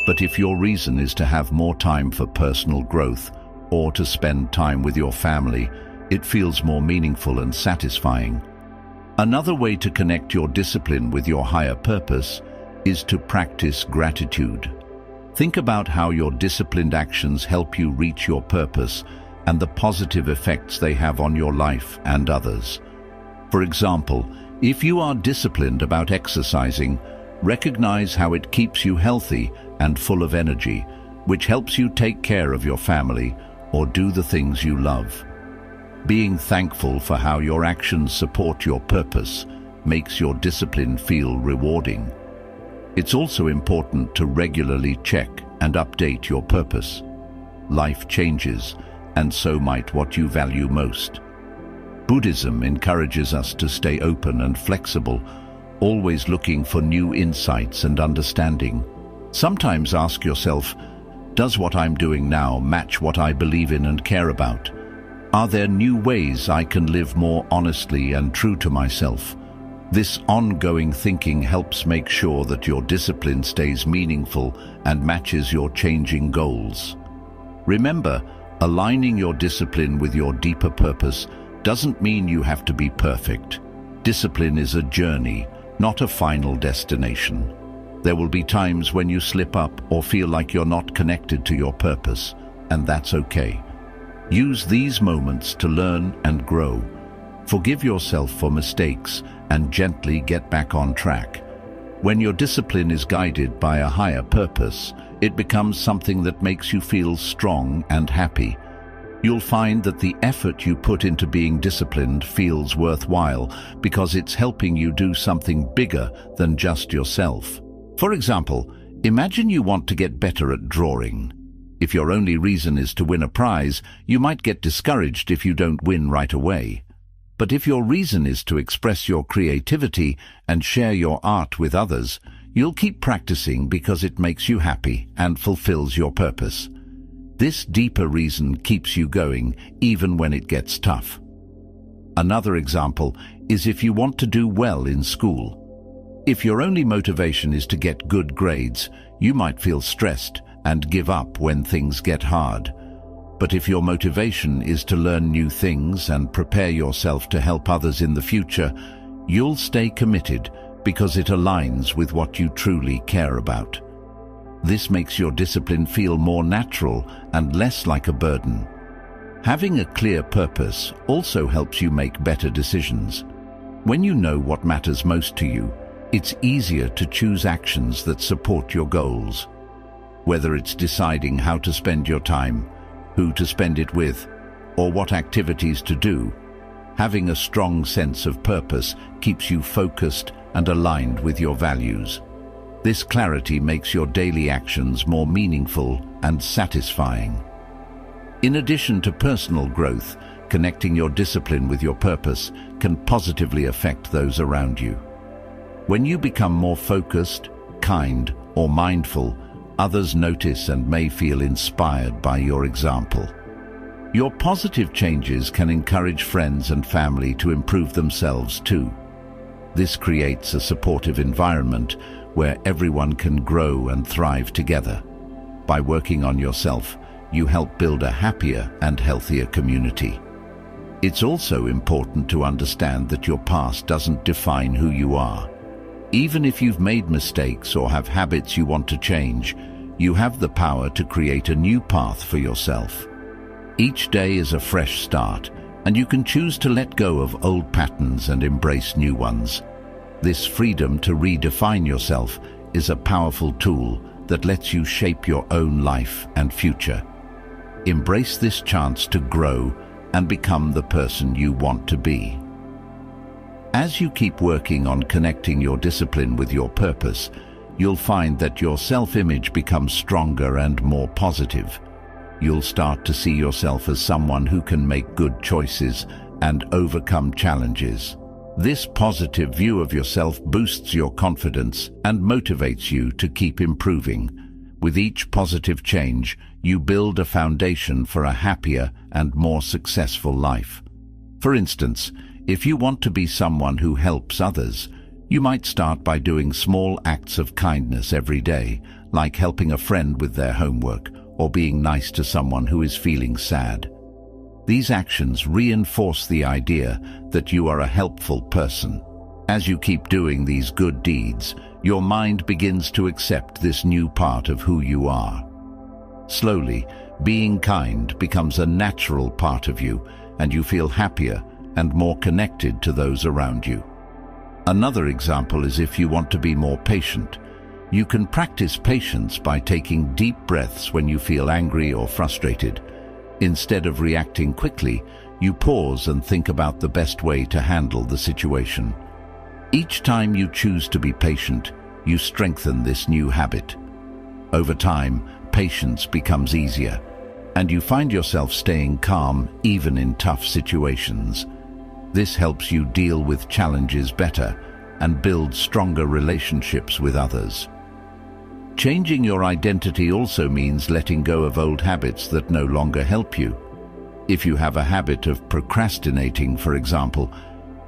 But if your reason is to have more time for personal growth or to spend time with your family, it feels more meaningful and satisfying. Another way to connect your discipline with your higher purpose is to practice gratitude. Think about how your disciplined actions help you reach your purpose and the positive effects they have on your life and others. For example, if you are disciplined about exercising, recognize how it keeps you healthy and full of energy, which helps you take care of your family or do the things you love. Being thankful for how your actions support your purpose makes your discipline feel rewarding. It's also important to regularly check and update your purpose. Life changes, and so might what you value most. Buddhism encourages us to stay open and flexible, always looking for new insights and understanding. Sometimes ask yourself, does what I'm doing now match what I believe in and care about? Are there new ways I can live more honestly and true to myself? This ongoing thinking helps make sure that your discipline stays meaningful and matches your changing goals. Remember, aligning your discipline with your deeper purpose doesn't mean you have to be perfect. Discipline is a journey, not a final destination. There will be times when you slip up or feel like you're not connected to your purpose, and that's okay. Use these moments to learn and grow. Forgive yourself for mistakes and gently get back on track. When your discipline is guided by a higher purpose, it becomes something that makes you feel strong and happy. You'll find that the effort you put into being disciplined feels worthwhile because it's helping you do something bigger than just yourself. For example, imagine you want to get better at drawing. If your only reason is to win a prize, you might get discouraged if you don't win right away. But if your reason is to express your creativity and share your art with others, you'll keep practicing because it makes you happy and fulfills your purpose. This deeper reason keeps you going even when it gets tough. Another example is if you want to do well in school. If your only motivation is to get good grades, you might feel stressed and give up when things get hard. But if your motivation is to learn new things and prepare yourself to help others in the future, you'll stay committed because it aligns with what you truly care about. This makes your discipline feel more natural and less like a burden. Having a clear purpose also helps you make better decisions. When you know what matters most to you, it's easier to choose actions that support your goals. Whether it's deciding how to spend your time, who to spend it with, or what activities to do, having a strong sense of purpose keeps you focused and aligned with your values. This clarity makes your daily actions more meaningful and satisfying. In addition to personal growth, connecting your discipline with your purpose can positively affect those around you. When you become more focused, kind, or mindful, others notice and may feel inspired by your example. Your positive changes can encourage friends and family to improve themselves too. This creates a supportive environment where everyone can grow and thrive together. By working on yourself, you help build a happier and healthier community. It's also important to understand that your past doesn't define who you are. Even if you've made mistakes or have habits you want to change, you have the power to create a new path for yourself. Each day is a fresh start, and you can choose to let go of old patterns and embrace new ones. This freedom to redefine yourself is a powerful tool that lets you shape your own life and future. Embrace this chance to grow and become the person you want to be. As you keep working on connecting your discipline with your purpose, you'll find that your self-image becomes stronger and more positive. You'll start to see yourself as someone who can make good choices and overcome challenges. This positive view of yourself boosts your confidence and motivates you to keep improving. With each positive change, you build a foundation for a happier and more successful life. For instance, if you want to be someone who helps others, you might start by doing small acts of kindness every day, like helping a friend with their homework or being nice to someone who is feeling sad. These actions reinforce the idea that you are a helpful person. As you keep doing these good deeds, your mind begins to accept this new part of who you are. Slowly, being kind becomes a natural part of you, and you feel happier and more connected to those around you. Another example is if you want to be more patient. You can practice patience by taking deep breaths when you feel angry or frustrated. Instead of reacting quickly, you pause and think about the best way to handle the situation. Each time you choose to be patient, you strengthen this new habit. Over time, patience becomes easier, and you find yourself staying calm even in tough situations. This helps you deal with challenges better and build stronger relationships with others. Changing your identity also means letting go of old habits that no longer help you. If you have a habit of procrastinating, for example,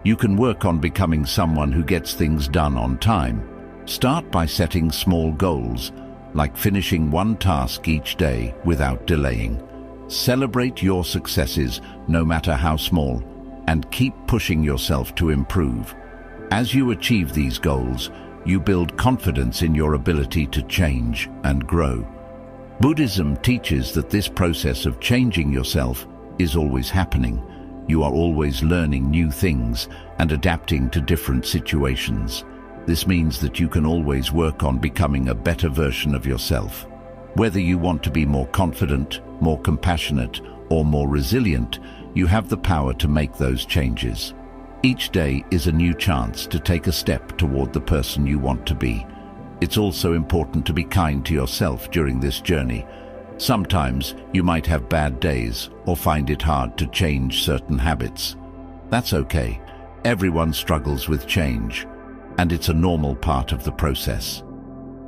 you can work on becoming someone who gets things done on time. Start by setting small goals, like finishing one task each day without delaying. Celebrate your successes, no matter how small, and keep pushing yourself to improve. As you achieve these goals, you build confidence in your ability to change and grow. Buddhism teaches that this process of changing yourself is always happening. You are always learning new things and adapting to different situations. This means that you can always work on becoming a better version of yourself. Whether you want to be more confident, more compassionate, or more resilient, you have the power to make those changes. Each day is a new chance to take a step toward the person you want to be. It's also important to be kind to yourself during this journey. Sometimes you might have bad days or find it hard to change certain habits. That's okay. Everyone struggles with change, and it's a normal part of the process.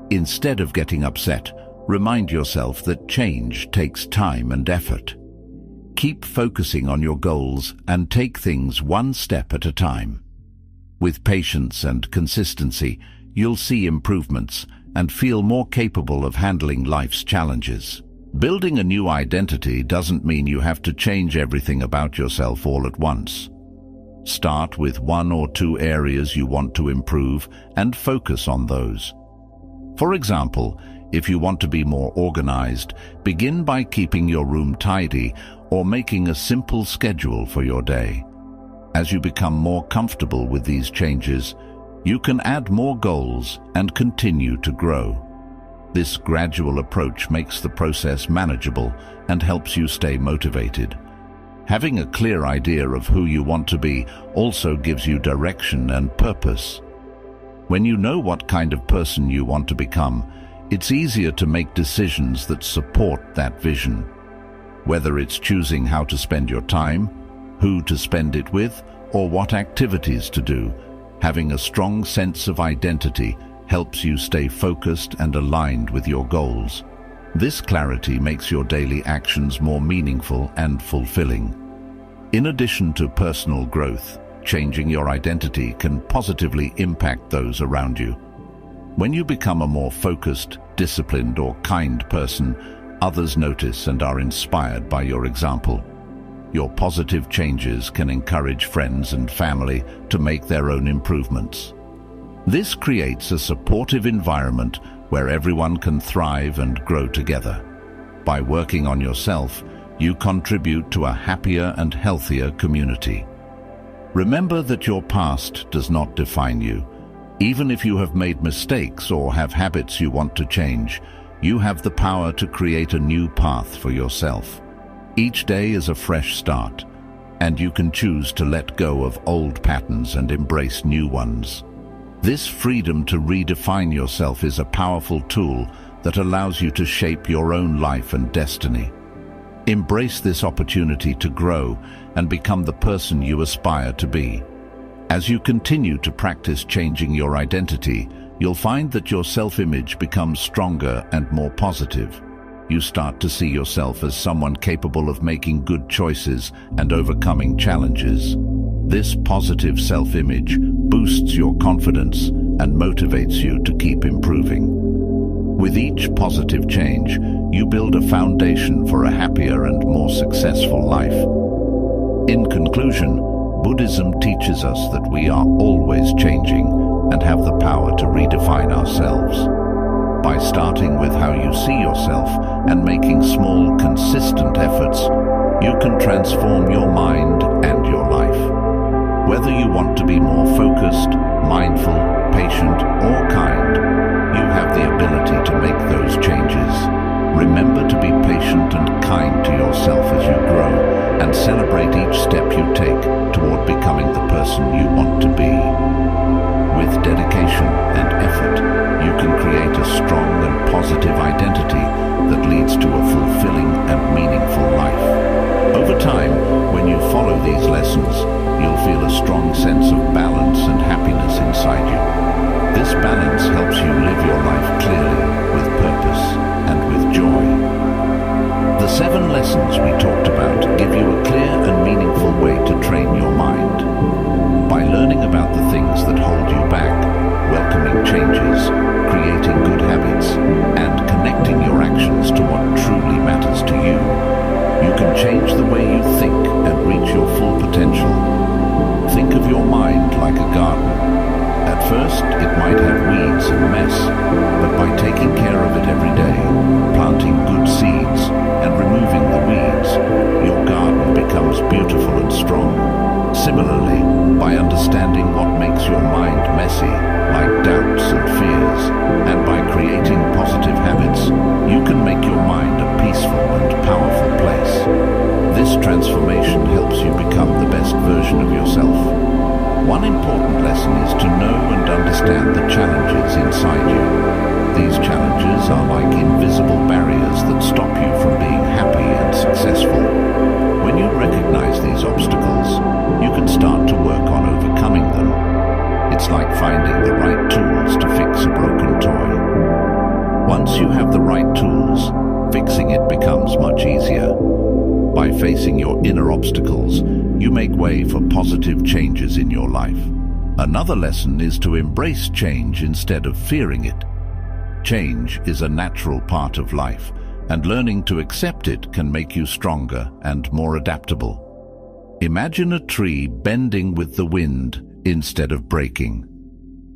Instead of getting upset, remind yourself that change takes time and effort. Keep focusing on your goals and take things one step at a time. With patience and consistency, you'll see improvements and feel more capable of handling life's challenges. Building a new identity doesn't mean you have to change everything about yourself all at once. Start with 1 or 2 areas you want to improve and focus on those. For example, if you want to be more organized, begin by keeping your room tidy or making a simple schedule for your day. As you become more comfortable with these changes, you can add more goals and continue to grow. This gradual approach makes the process manageable and helps you stay motivated. Having a clear idea of who you want to be also gives you direction and purpose. When you know what kind of person you want to become, it's easier to make decisions that support that vision. Whether it's choosing how to spend your time, who to spend it with, or what activities to do, having a strong sense of identity helps you stay focused and aligned with your goals. This clarity makes your daily actions more meaningful and fulfilling. In addition to personal growth, changing your identity can positively impact those around you. When you become a more focused, disciplined, or kind person, others notice and are inspired by your example. Your positive changes can encourage friends and family to make their own improvements. This creates a supportive environment where everyone can thrive and grow together. By working on yourself, you contribute to a happier and healthier community. Remember that your past does not define you. Even if you have made mistakes or have habits you want to change, you have the power to create a new path for yourself. Each day is a fresh start, and you can choose to let go of old patterns and embrace new ones. This freedom to redefine yourself is a powerful tool that allows you to shape your own life and destiny. Embrace this opportunity to grow and become the person you aspire to be. As you continue to practice changing your identity, you'll find that your self-image becomes stronger and more positive. You start to see yourself as someone capable of making good choices and overcoming challenges. This positive self-image boosts your confidence and motivates you to keep improving. With each positive change, you build a foundation for a happier and more successful life. In conclusion, Buddhism teaches us that we are always changing and have the power to redefine ourselves. By starting with how you see yourself and making small, consistent efforts, you can transform your mind and your life. Whether you want to be more focused, mindful, patient, or kind, you have the ability to make those changes. Remember to be patient and kind to yourself as you grow, and celebrate each step you take toward becoming the person you want to be. With dedication and effort, you can create a strong and positive identity that leads to a fulfilling and meaningful life. Over time, when you follow these lessons, you'll feel a strong sense of balance and happiness inside you. This balance helps you live your life clearly, with purpose and with joy. The 7 lessons we talked about give you a clear and meaningful way to train your mind. By learning about the things that hold you back, welcoming changes, creating good habits, and connecting your actions to what truly matters to you, you can change the way you think and reach your full potential. Think of your mind like a garden. At first, it might have weeds and mess, but by taking care of it every day, planting good seeds, and removing the weeds, your garden becomes beautiful and strong. Similarly, by understanding what makes your mind messy, like doubts and fears, and by creating positive habits, you can make your mind a peaceful and powerful place. This transformation helps you become the best version of yourself. One important lesson is to know and understand the challenges inside you. These challenges are like invisible barriers that stop you from being happy and successful. When you recognize these obstacles, you can start to work on overcoming them. It's like finding the right tools to fix a broken toy. Once you have the right tools, fixing it becomes much easier. By facing your inner obstacles, you make way for positive changes in your life. Another lesson is to embrace change instead of fearing it. Change is a natural part of life, and learning to accept it can make you stronger and more adaptable. Imagine a tree bending with the wind instead of breaking.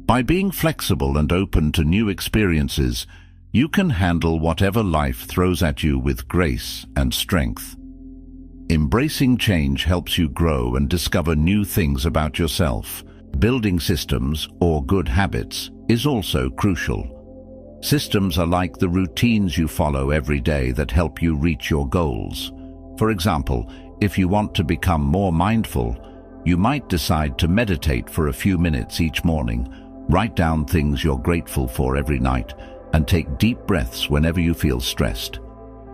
By being flexible and open to new experiences, you can handle whatever life throws at you with grace and strength. Embracing change helps you grow and discover new things about yourself. Building systems or good habits is also crucial. Systems are like the routines you follow every day that help you reach your goals. For example, if you want to become more mindful, you might decide to meditate for a few minutes each morning, write down things you're grateful for every night, and take deep breaths whenever you feel stressed.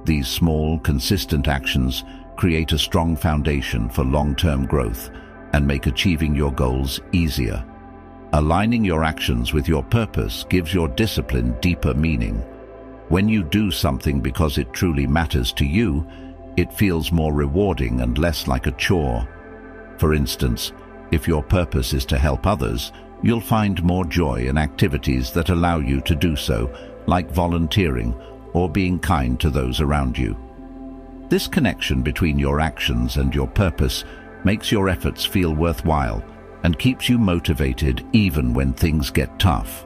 These small, consistent actions create a strong foundation for long-term growth and make achieving your goals easier. Aligning your actions with your purpose gives your discipline deeper meaning. When you do something because it truly matters to you, it feels more rewarding and less like a chore. For instance, if your purpose is to help others, you'll find more joy in activities that allow you to do so, like volunteering or being kind to those around you. This connection between your actions and your purpose makes your efforts feel worthwhile and keeps you motivated even when things get tough.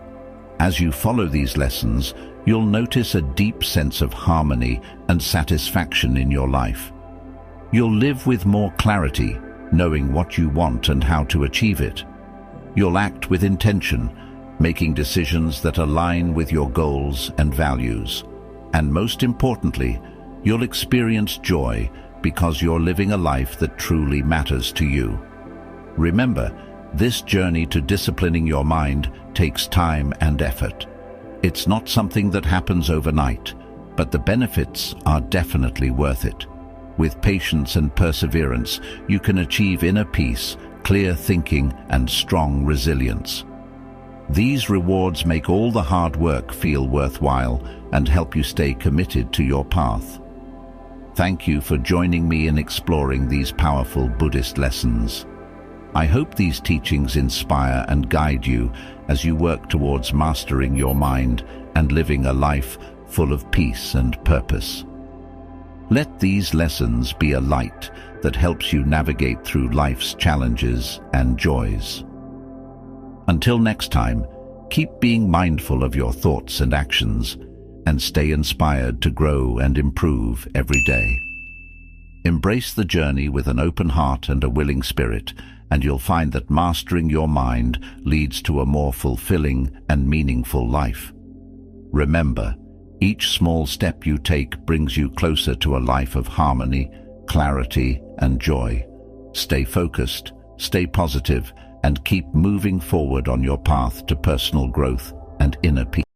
As you follow these lessons, you'll notice a deep sense of harmony and satisfaction in your life. You'll live with more clarity, knowing what you want and how to achieve it. You'll act with intention, making decisions that align with your goals and values. And most importantly, you'll experience joy because you're living a life that truly matters to you. Remember, this journey to disciplining your mind takes time and effort. It's not something that happens overnight, but the benefits are definitely worth it. With patience and perseverance, you can achieve inner peace, clear thinking, and strong resilience. These rewards make all the hard work feel worthwhile and help you stay committed to your path. Thank you for joining me in exploring these powerful Buddhist lessons. I hope these teachings inspire and guide you as you work towards mastering your mind and living a life full of peace and purpose. Let these lessons be a light that helps you navigate through life's challenges and joys. Until next time, keep being mindful of your thoughts and actions, and stay inspired to grow and improve every day. Embrace the journey with an open heart and a willing spirit, and you'll find that mastering your mind leads to a more fulfilling and meaningful life. Remember, each small step you take brings you closer to a life of harmony, clarity, and joy. Stay focused, stay positive, and keep moving forward on your path to personal growth and inner peace.